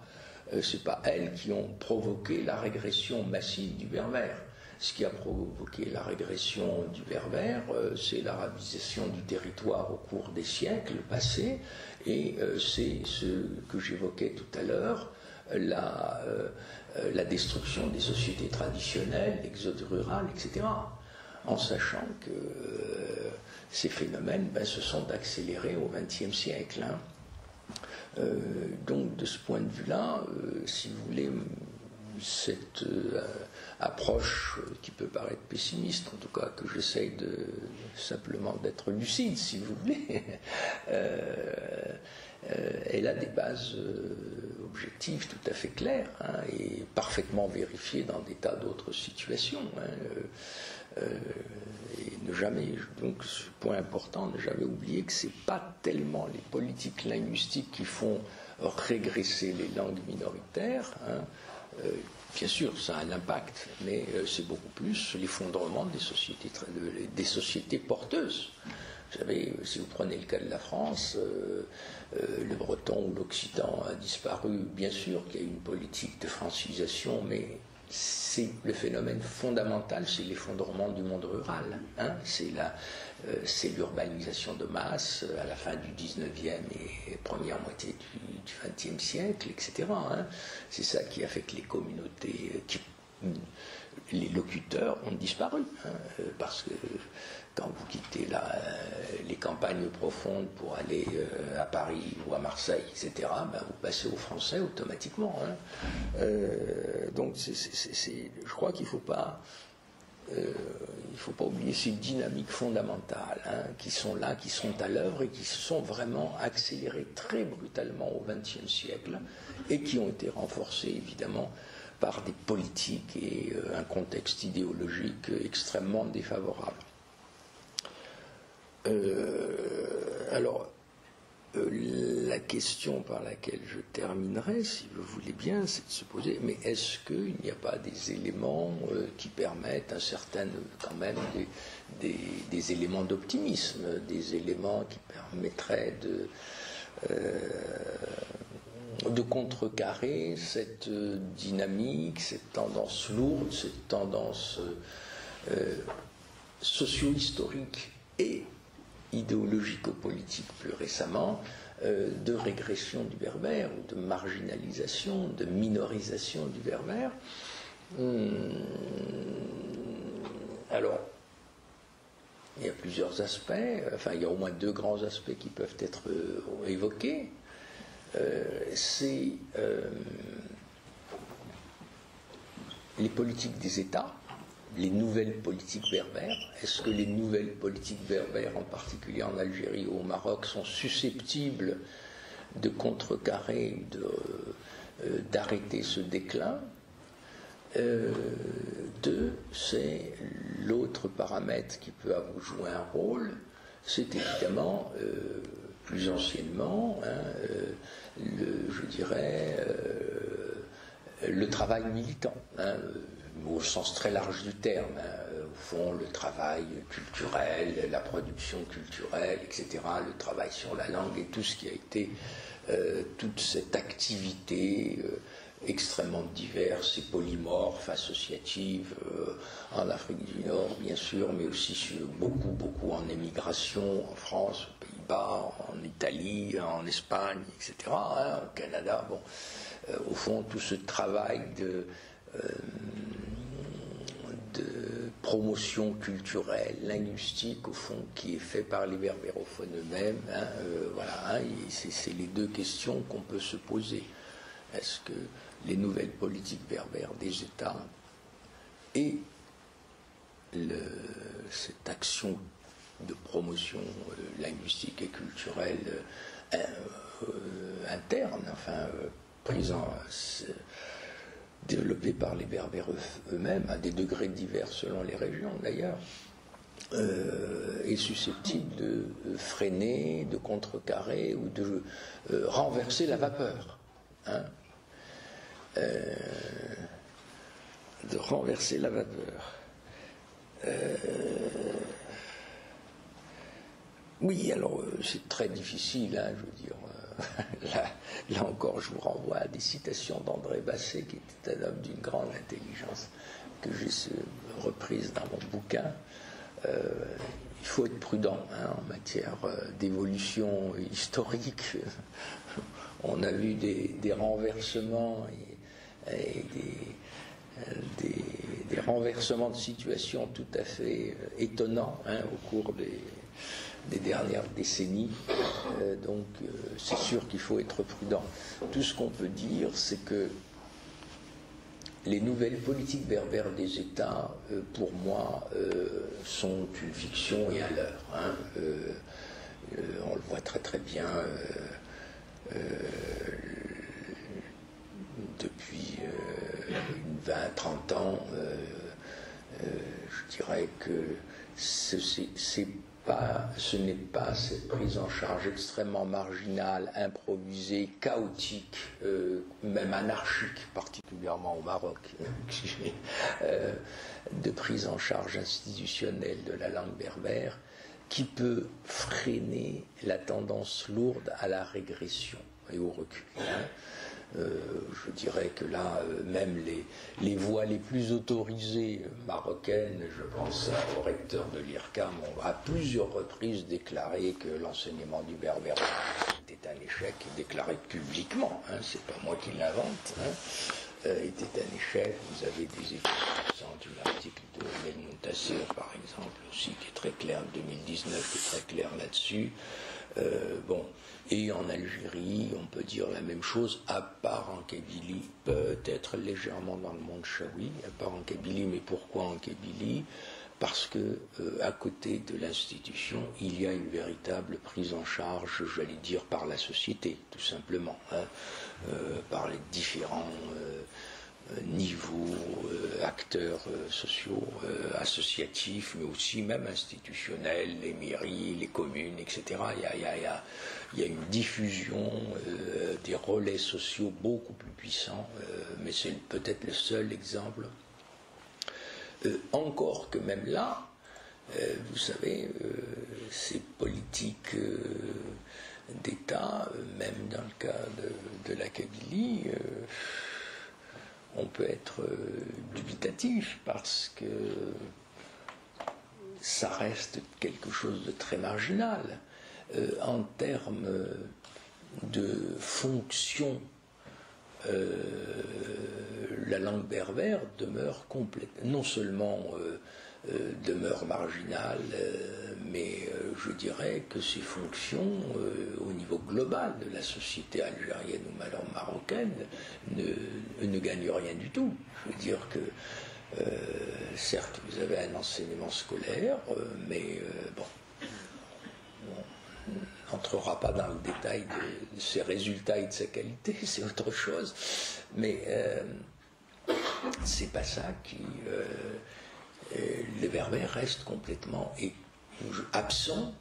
à... c'est pas elles qui ont provoqué la régression massive du berbère. Ce qui a provoqué la régression du berbère, c'est l'arabisation du territoire au cours des siècles passés, et c'est ce que j'évoquais tout à l'heure, la destruction des sociétés traditionnelles, l'exode rural, etc., en sachant que ces phénomènes se sont accélérés au XXe siècle. Donc de ce point de vue-là, si vous voulez, cette approche qui peut paraître pessimiste, en tout cas que j'essaye simplement d'être lucide, si vous voulez, elle a des bases objectives tout à fait claires, et parfaitement vérifiées dans des tas d'autres situations. Et ne jamais, donc ce point important, ne jamais oublier que ce n'est pas tellement les politiques linguistiques qui font régresser les langues minoritaires. Bien sûr, ça a un impact, mais c'est beaucoup plus l'effondrement des sociétés porteuses. Vous savez, si vous prenez le cas de la France, le breton ou l'occitan a disparu. Bien sûr qu'il y a une politique de francisation, mais c'est le phénomène fondamental, c'est l'effondrement du monde rural. Hein, c'est l'urbanisation de masse à la fin du 19e et première moitié du 20e siècle, etc. Hein. C'est ça qui a fait que les communautés, les locuteurs ont disparu. Hein, parce que quand vous quittez les campagnes profondes pour aller à Paris ou à Marseille, etc., ben vous passez au français automatiquement. Hein. Donc je crois qu'il ne faut pas oublier ces dynamiques fondamentales qui sont là, qui sont à l'œuvre et qui se sont vraiment accélérées très brutalement au XXe siècle et qui ont été renforcées évidemment par des politiques et un contexte idéologique extrêmement défavorable. La question par laquelle je terminerai, si vous voulez bien, c'est de se poser, mais est-ce qu'il n'y a pas des éléments qui permettent un certain, quand même, des éléments d'optimisme, des éléments qui permettraient de contrecarrer cette dynamique, cette tendance lourde, cette tendance socio-historique et idéologico-politique plus récemment, de régression du berbère, ou de marginalisation, de minorisation du berbère. Alors, il y a plusieurs aspects, enfin il y a au moins deux grands aspects qui peuvent être évoqués. C'est les politiques des États, les nouvelles politiques berbères. Est-ce que les nouvelles politiques berbères, en particulier en Algérie ou au Maroc, sont susceptibles de contrecarrer, d'arrêter ce déclin? Deux, c'est l'autre paramètre qui peut avoir joué un rôle, c'est évidemment, plus anciennement, je dirais, le travail militant, au sens très large du terme, au fond, le travail culturel, la production culturelle, etc., le travail sur la langue et tout ce qui a été, toute cette activité extrêmement diverse et polymorphe, associative, en Afrique du Nord, bien sûr, mais aussi beaucoup en émigration, en France, aux Pays-Bas, en Italie, en Espagne, etc., au Canada. Bon, au fond, tout ce travail de promotion culturelle, linguistique, au fond, qui est fait par les berbérophones eux-mêmes. Voilà, c'est les deux questions qu'on peut se poser. Est-ce que les nouvelles politiques berbères des États et cette action de promotion linguistique et culturelle interne, enfin, développée par les berbères eux-mêmes, à des degrés divers selon les régions d'ailleurs, est susceptible de freiner, de contrecarrer ou de renverser la vapeur. De renverser la vapeur. Oui, alors c'est très difficile, je veux dire. Là encore, je vous renvoie à des citations d'André Basset, qui était un homme d'une grande intelligence, que j'ai reprise dans mon bouquin. Il faut être prudent en matière d'évolution historique. On a vu des renversements et des renversements de situation tout à fait étonnants au cours des dernières décennies. Donc c'est sûr qu'il faut être prudent. Tout ce qu'on peut dire, c'est que les nouvelles politiques berbères des États, pour moi, sont une fiction et un leurre. On le voit très très bien depuis 20-30 ans. Je dirais que ce n'est pas cette prise en charge extrêmement marginale, improvisée, chaotique, même anarchique, particulièrement au Maroc, de prise en charge institutionnelle de la langue berbère, qui peut freiner la tendance lourde à la régression et au recul. Je dirais que là, même les voix les plus autorisées marocaines, je pense au recteur de l'IRCAM, ont à plusieurs reprises déclaré que l'enseignement du berbère était un échec, déclaré publiquement, hein, c'est pas moi qui l'invente, hein, était un échec. Vous avez des études, un article de Melmoun Tassir, par exemple, aussi, qui est très clair, 2019, qui est très clair là-dessus. Bon, et en Algérie, on peut dire la même chose, à part en Kabylie, peut-être légèrement dans le monde chaoui, à part en Kabylie. Mais pourquoi en Kabylie? Parce que à côté de l'institution, il y a une véritable prise en charge, j'allais dire, par la société, tout simplement, hein, par les différents niveaux, acteurs sociaux, associatifs, mais aussi même institutionnels, les mairies, les communes, etc. Il y a une diffusion des relais sociaux beaucoup plus puissants, mais c'est peut-être le seul exemple. Encore que même là, vous savez, ces politiques d'État, même dans le cas de la Kabylie, on peut être dubitatif parce que ça reste quelque chose de très marginal. En termes de fonction, la langue berbère demeure non seulement demeure marginale, mais je dirais que ses fonctions au niveau global de la société algérienne ou alors marocaine ne gagnent rien du tout. Je veux dire que certes vous avez un enseignement scolaire, mais bon, on n'entrera pas dans le détail de ses résultats et de sa qualité, c'est autre chose, mais c'est pas ça qui... le berbère reste complètement absent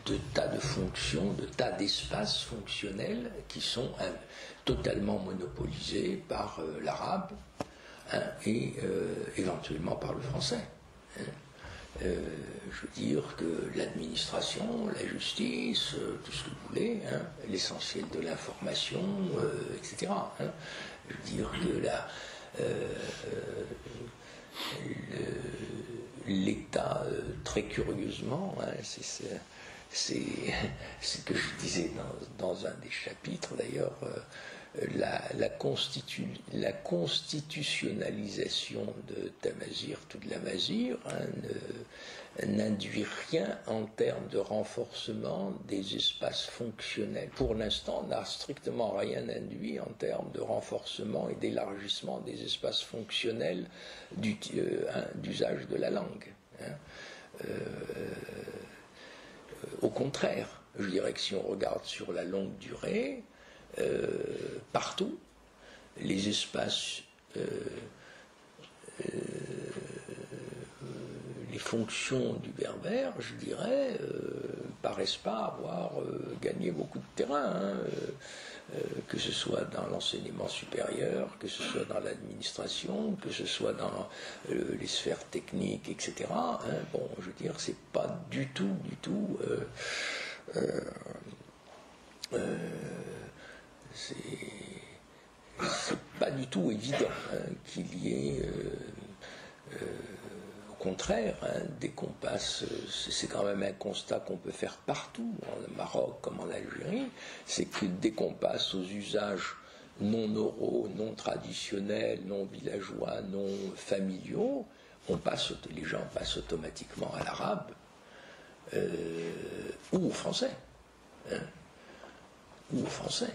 de tas de fonctions, de tas d'espaces fonctionnels qui sont totalement monopolisés par l'arabe, hein, et éventuellement par le français. Hein. Je veux dire que l'administration, la justice, tout ce que vous voulez, hein, l'essentiel de l'information, etc. Hein. Je veux dire que l'État, très curieusement, hein, c'est ce que je disais dans un des chapitres d'ailleurs, la constitutionnalisation de Tamazir, tout de la Mazir, hein, n'induit rien en termes de renforcement des espaces fonctionnels. Pour l'instant, n'a strictement rien induit en termes de renforcement et d'élargissement des espaces fonctionnels d'usage de la langue. Hein. Au contraire, je dirais que si on regarde sur la longue durée, partout, les espaces, les fonctions du berbère, je dirais, paraissent pas avoir gagné beaucoup de terrain, hein, que ce soit dans l'enseignement supérieur, que ce soit dans l'administration, que ce soit dans les sphères techniques, etc. Hein. Bon, je veux dire, c'est pas du tout c'est pas du tout évident, hein, qu'il y ait au contraire, hein, dès qu'on passe, c'est quand même un constat qu'on peut faire partout, en Maroc comme en Algérie, c'est que dès qu'on passe aux usages non oraux, non traditionnels, non villageois, non familiaux, les gens passent automatiquement à l'arabe ou au français. Hein, ou au français.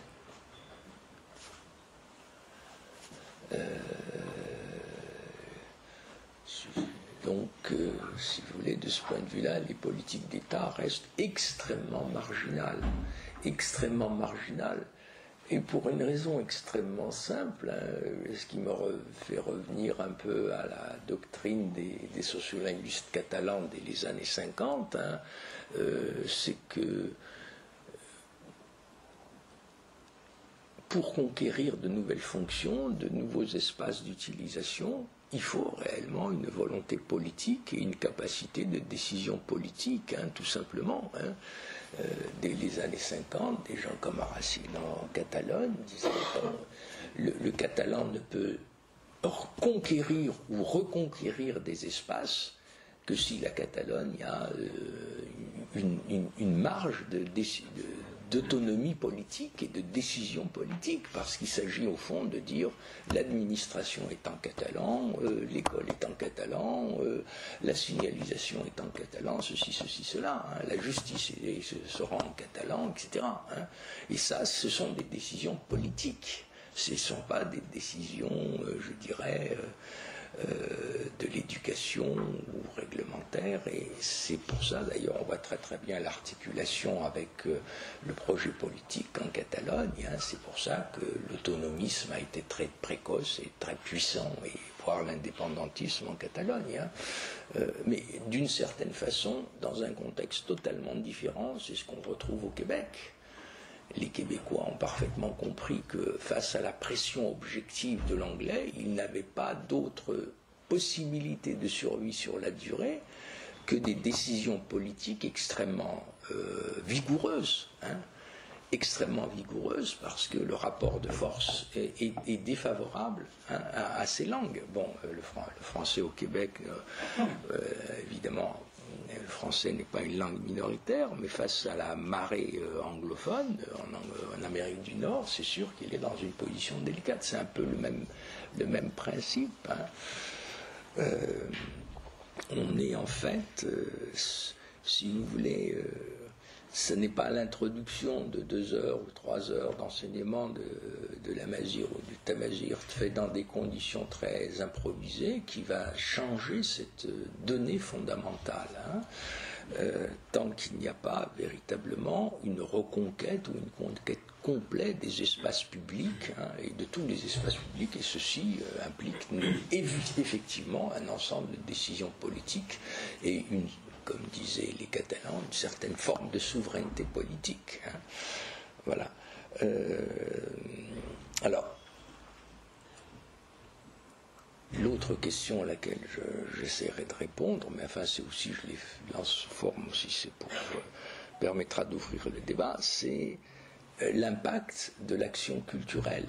Donc, si vous voulez, de ce point de vue-là, les politiques d'État restent extrêmement marginales, et pour une raison extrêmement simple, hein, ce qui me fait revenir un peu à la doctrine des sociolinguistes catalans des années 50, hein, c'est que pour conquérir de nouvelles fonctions, de nouveaux espaces d'utilisation, il faut réellement une volonté politique et une capacité de décision politique, hein, tout simplement. Hein. dès les années 50, des gens comme Racine en Catalogne disaient le catalan ne peut conquérir ou reconquérir des espaces que si la Catalogne a une marge d'autonomie politique et de décision politique, parce qu'il s'agit au fond de dire l'administration est en catalan, l'école est en catalan, la signalisation est en catalan, ceci, cela, hein, la justice sera en catalan, etc. Hein. Et ça, ce sont des décisions politiques, ce ne sont pas des décisions, je dirais, de l'éducation ou réglementaire, et c'est pour ça d'ailleurs on voit très très bien l'articulation avec le projet politique en Catalogne, hein, c'est pour ça que l'autonomisme a été très précoce et très puissant, et voire l'indépendantisme en Catalogne, hein. Mais d'une certaine façon, dans un contexte totalement différent, c'est ce qu'on retrouve au Québec. Les Québécois ont parfaitement compris que face à la pression objective de l'anglais, ils n'avaient pas d'autre possibilité de survie sur la durée que des décisions politiques extrêmement vigoureuses, hein, extrêmement vigoureuses, parce que le rapport de force est défavorable, hein, à ces langues. Bon, le français au Québec, évidemment, le français n'est pas une langue minoritaire, mais face à la marée anglophone en Amérique du Nord, c'est sûr qu'il est dans une position délicate. C'est un peu le même principe, hein. On est en fait, si vous voulez, ce n'est pas l'introduction de 2 heures ou 3 heures d'enseignement de la mazir ou du tamazir fait dans des conditions très improvisées qui va changer cette donnée fondamentale, hein, tant qu'il n'y a pas véritablement une reconquête ou une conquête complète des espaces publics, hein, et de tous les espaces publics, et ceci implique effectivement un ensemble de décisions politiques et comme disaient les Catalans, une certaine forme de souveraineté politique, hein. Voilà. Alors, l'autre question à laquelle j'essaierai de répondre, mais enfin c'est aussi, je les lance sous forme aussi, c'est pour permettra d'ouvrir le débat, c'est l'impact de l'action culturelle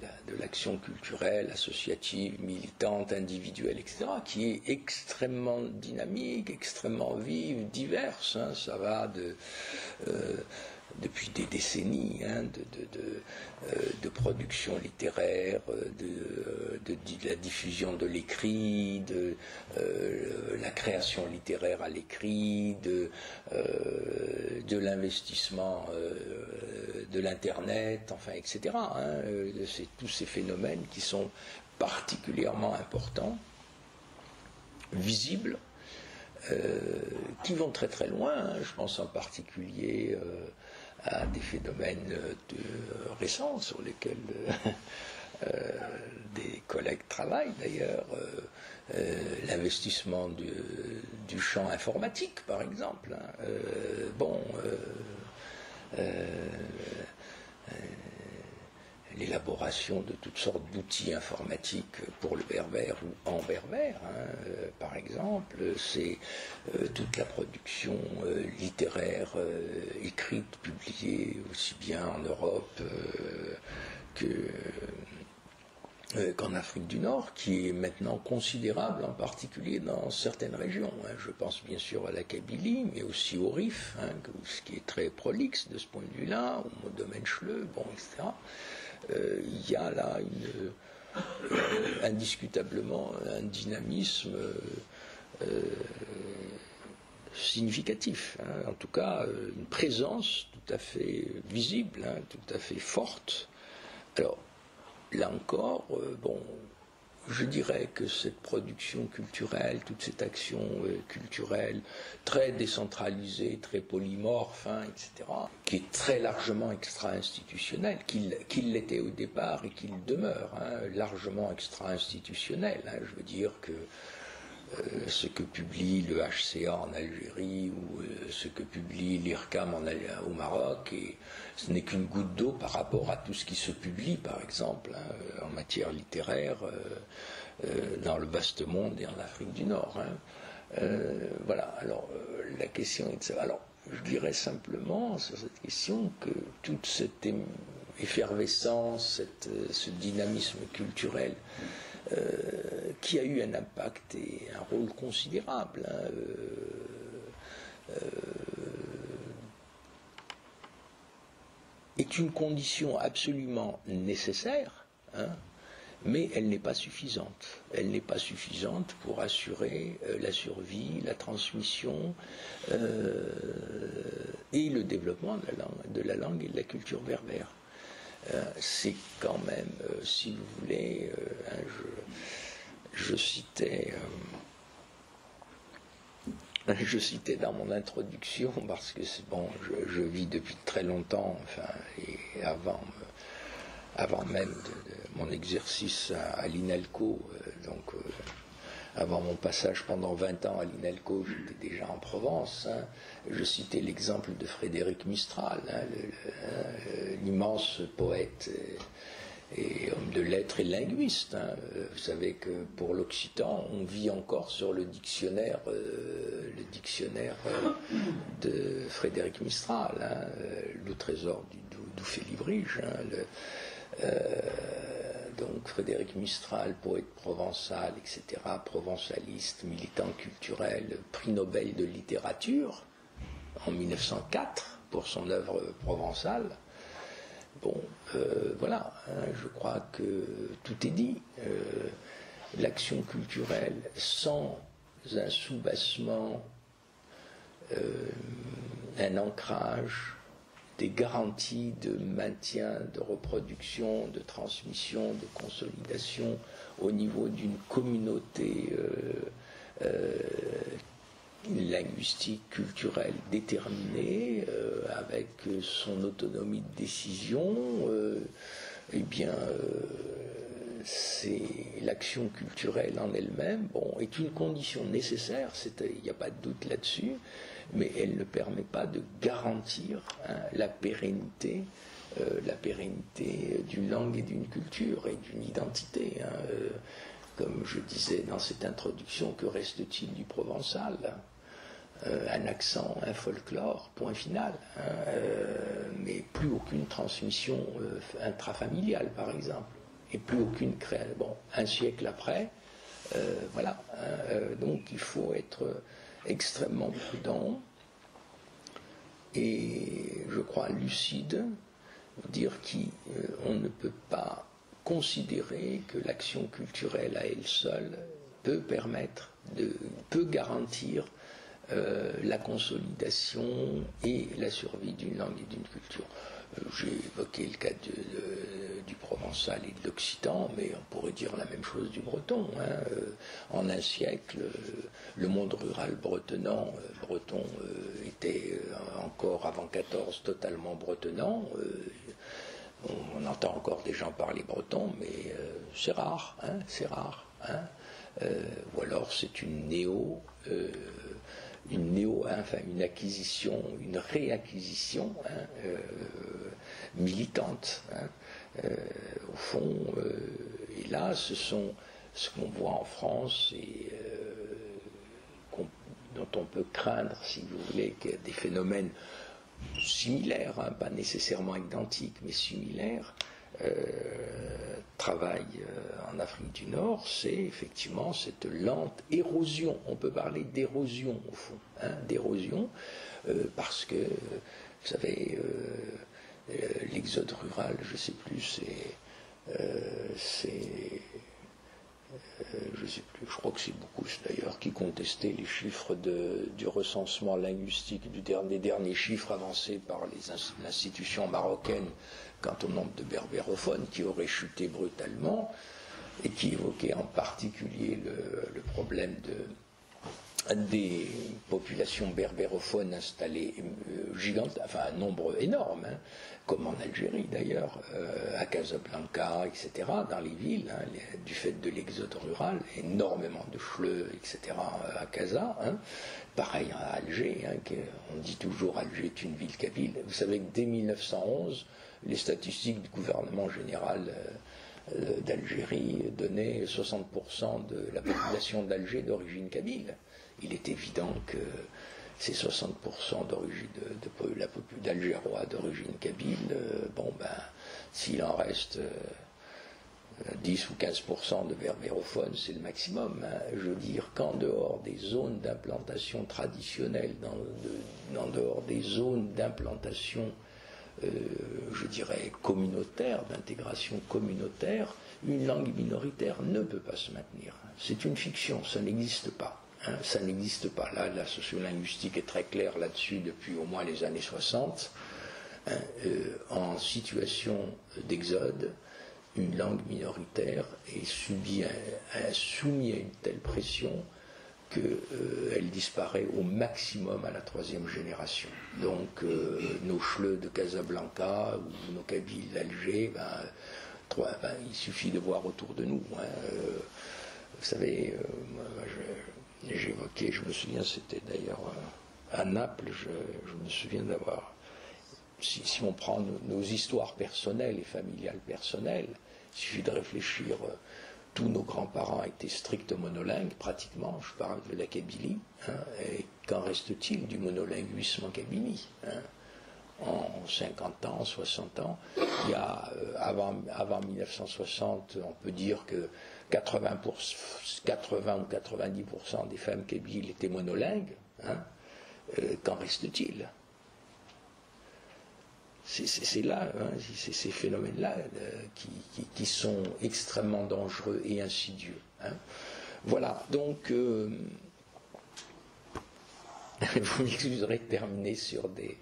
associative, militante, individuelle, etc., qui est extrêmement dynamique, extrêmement vive, diverse, hein, ça va depuis des décennies, hein, de production littéraire, de la diffusion de l'écrit, de la création littéraire à l'écrit, de l'investissement de l'Internet, enfin, etc. Hein, c'est tous ces phénomènes qui sont particulièrement importants, visibles, qui vont très très loin, hein. Je pense en particulier à des phénomènes récents sur lesquels des collègues travaillent d'ailleurs, l'investissement du champ informatique par exemple, hein. L'élaboration de toutes sortes d'outils informatiques pour le berbère ou en berbère, hein, par exemple, c'est toute la production littéraire écrite, publiée aussi bien en Europe qu'en Afrique du Nord, qui est maintenant considérable, en particulier dans certaines régions, hein. Je pense bien sûr à la Kabylie, mais aussi au Rif, hein, ce qui est très prolixe de ce point de vue-là, au domaine Chleu, bon, etc. Il y a là indiscutablement un dynamisme significatif, hein, en tout cas une présence tout à fait visible, hein, tout à fait forte. Alors, là encore, je dirais que cette production culturelle, toute cette action culturelle très décentralisée, très polymorphe, hein, etc., qui est très largement extra-institutionnelle, qu'il l'était au départ et qu'il demeure, hein, largement extra-institutionnelle. Hein, je veux dire que ce que publie le HCA en Algérie ou ce que publie l'IRCAM au Maroc, et ce n'est qu'une goutte d'eau par rapport à tout ce qui se publie, par exemple, hein, en matière littéraire, dans le vaste monde et en Afrique du Nord. Hein. Voilà, alors la question est de savoir. Alors, je dirais simplement sur cette question que toute cette effervescence, ce dynamisme culturel qui a eu un impact et un rôle considérable, est une condition absolument nécessaire, mais elle n'est pas suffisante. Elle n'est pas suffisante pour assurer la survie, la transmission et le développement de la langue et de la culture berbère. C'est quand même, si vous voulez, je citais dans mon introduction, parce que c'est bon, je vis depuis très longtemps, enfin, et avant même de mon exercice à l'INALCO, avant mon passage pendant 20 ans à l'INALCO, j'étais déjà en Provence. Je citais l'exemple de Frédéric Mistral, l'immense poète et homme de lettres et linguiste. Vous savez que pour l'occitan, on vit encore sur le dictionnaire de Frédéric Mistral, le trésor du Félibrige. Donc Frédéric Mistral, poète provençal, etc., provençaliste, militant culturel, prix Nobel de littérature en 1904 pour son œuvre provençale. Bon, voilà, je crois que tout est dit. L'action culturelle sans un soubassement, un ancrage, des garanties de maintien, de reproduction, de transmission, de consolidation au niveau d'une communauté linguistique, culturelle déterminée, avec son autonomie de décision, eh bien, c'est l'action culturelle en elle-même, bon, est une condition nécessaire, il n'y a pas de doute là-dessus, mais elle ne permet pas de garantir la pérennité d'une langue et d'une culture et d'une identité. Comme je disais dans cette introduction, que reste-t-il du provençal ? Un accent, un folklore, point final, mais plus aucune transmission intrafamiliale, par exemple, et plus aucune création. Bon, un siècle après, voilà. Donc il faut être extrêmement prudent et, je crois, lucide, dire qu'on ne peut pas considérer que l'action culturelle à elle seule peut garantir la consolidation et la survie d'une langue et d'une culture. J'ai évoqué le cas du provençal et de l'occitan, mais on pourrait dire la même chose du breton. En un siècle, le monde rural breton était encore avant 14 totalement bretonnant. On entend encore des gens parler breton, mais c'est rare, ou alors c'est une acquisition, une réacquisition militante. Au fond, et là, ce sont ce qu'on voit en France et dont on peut craindre, si vous voulez, qu'il y ait des phénomènes similaires, pas nécessairement identiques, mais similaires, travail en Afrique du Nord, c'est effectivement cette lente érosion. On peut parler d'érosion au fond, d'érosion, parce que, vous savez, l'exode rural, je ne sais plus, je sais plus, je crois que c'est Boucous d'ailleurs qui contestait les chiffres du recensement linguistique des derniers chiffres avancés par l'institution marocaine quant au nombre de berbérophones qui auraient chuté brutalement et qui évoquait en particulier le problème des populations berbérophones installées gigantes, enfin un nombre énorme, comme en Algérie d'ailleurs, à Casablanca, etc., dans les villes, du fait de l'exode rural, énormément de chleux, etc., à Casa. Pareil à Alger, on dit toujours Alger est une ville kabyle. Vous savez que dès 1911, les statistiques du gouvernement général d'Algérie donnaient 60% de la population d'Alger d'origine kabyle. Il est évident que c'est 60% d'origine d'Algérois d'origine kabyle. Bon, ben, s'il en reste 10 ou 15% de berbérophones, c'est le maximum. Hein. Je veux dire qu'en dehors des zones d'implantation traditionnelles, en dehors des zones d'implantation, je dirais, communautaire, d'intégration communautaire, une langue minoritaire ne peut pas se maintenir. C'est une fiction, ça n'existe pas. Hein, ça n'existe pas. Là, la sociolinguistique est très claire là-dessus depuis au moins les années 60. Hein, en situation d'exode, une langue minoritaire est soumise à une telle pression qu'elle disparaît au maximum à la troisième génération. Donc nos Chleux de Casablanca ou nos Kabyles d'Alger, il suffit de voir autour de nous. Hein. Vous savez, j'évoquais, je me souviens, c'était d'ailleurs à Naples, je me souviens d'avoir, si on prend nos histoires personnelles et familiales personnelles, il suffit de réfléchir, tous nos grands-parents étaient stricts monolingues, pratiquement, je parle de la Kabylie, hein, et qu'en reste-t-il du monolinguisme en Kabylie, hein? En 50 ans, 60 ans, il y a, avant 1960, on peut dire que 80 ou 90% des femmes kabyles étaient monolingues. Hein, qu'en reste-t-il? C'est là, hein, c'est ces phénomènes-là qui sont extrêmement dangereux et insidieux. Hein. Voilà, donc vous m'excuserez de terminer sur des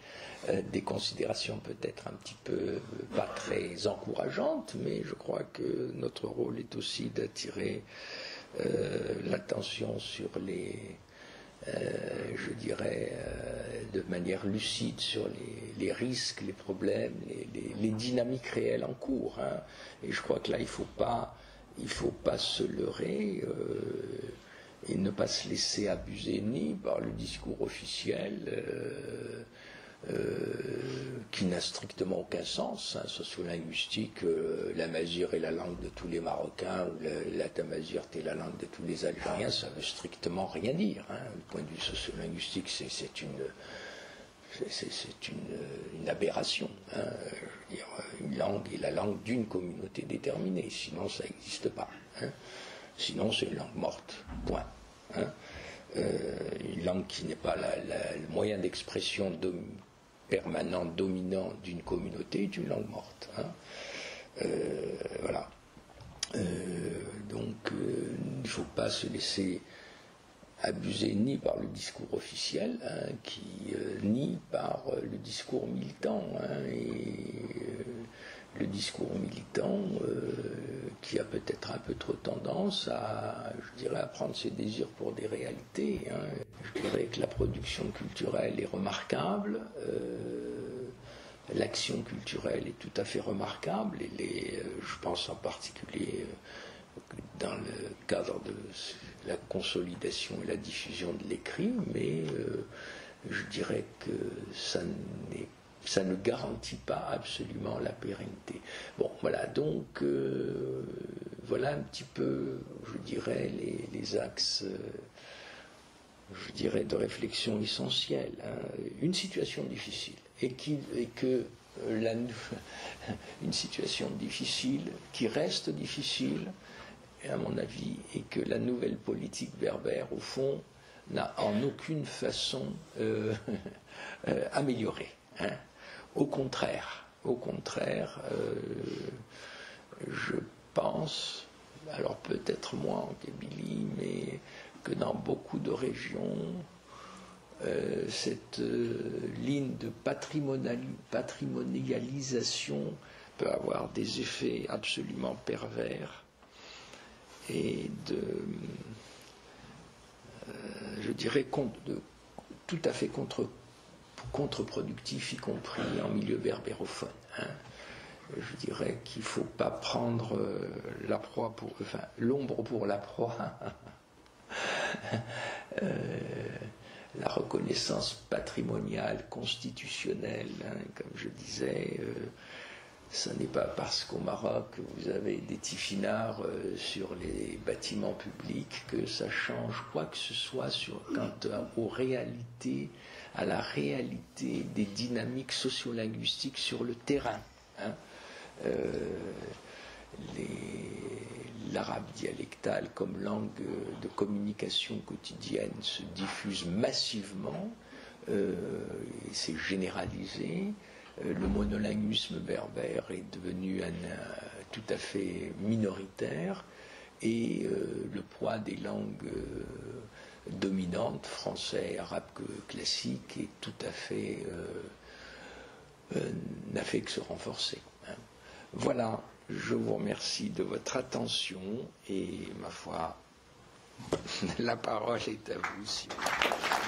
considérations peut-être un petit peu pas très encourageantes, mais je crois que notre rôle est aussi d'attirer l'attention sur je dirais, de manière lucide sur les risques, les problèmes, les dynamiques réelles en cours. Hein. Et je crois que là, il ne faut pas se leurrer et ne pas se laisser abuser ni par le discours officiel qui n'a strictement aucun sens, hein, sociolinguistique, la mazire est la langue de tous les Marocains, ou la tamazigh est la langue de tous les Algériens, ça ne veut strictement rien dire. Hein. Du point de vue sociolinguistique, c'est une aberration. Hein. Je veux dire, une langue est la langue d'une communauté déterminée, sinon ça n'existe pas. Hein. Sinon c'est une langue morte, point. Hein. Une langue qui n'est pas le moyen d'expression permanent, dominant d'une communauté est une langue morte. Hein. Voilà. Donc, il ne faut pas se laisser abuser ni par le discours officiel, hein, ni par le discours militant. Hein, le discours militant qui a peut-être un peu trop tendance à prendre ses désirs pour des réalités. Hein. Je dirais que la production culturelle est remarquable, l'action culturelle est tout à fait remarquable, et je pense en particulier dans le cadre de la consolidation et la diffusion de l'écrit, mais je dirais que ça ne garantit pas absolument la pérennité. Bon, voilà, donc voilà un petit peu, je dirais, les axes, je dirais, de réflexion essentiels. Hein. Une situation difficile, une situation difficile, qui reste difficile, à mon avis, et que la nouvelle politique berbère, au fond, n'a en aucune façon amélioré. Hein. Au contraire, je pense, alors peut-être moins en Kabylie, mais que dans beaucoup de régions, cette ligne de patrimonialisation peut avoir des effets absolument pervers et je dirais, tout à fait contre-productif, y compris en milieu berbérophone. Hein. Je dirais qu'il ne faut pas prendre l'ombre pour la proie. La reconnaissance patrimoniale, constitutionnelle, hein, comme je disais, Ce n'est pas parce qu'au Maroc, vous avez des tifinards sur les bâtiments publics que ça change quoi que ce soit à la réalité des dynamiques sociolinguistiques sur le terrain. Hein. L'arabe dialectal comme langue de communication quotidienne se diffuse massivement, c'est généralisé. Le monolinguisme berbère est devenu tout à fait minoritaire et le poids des langues dominantes, français, arabe classique, est tout à fait n'a fait que se renforcer. Hein. Voilà, je vous remercie de votre attention et ma foi, la parole est à vous. Si vous...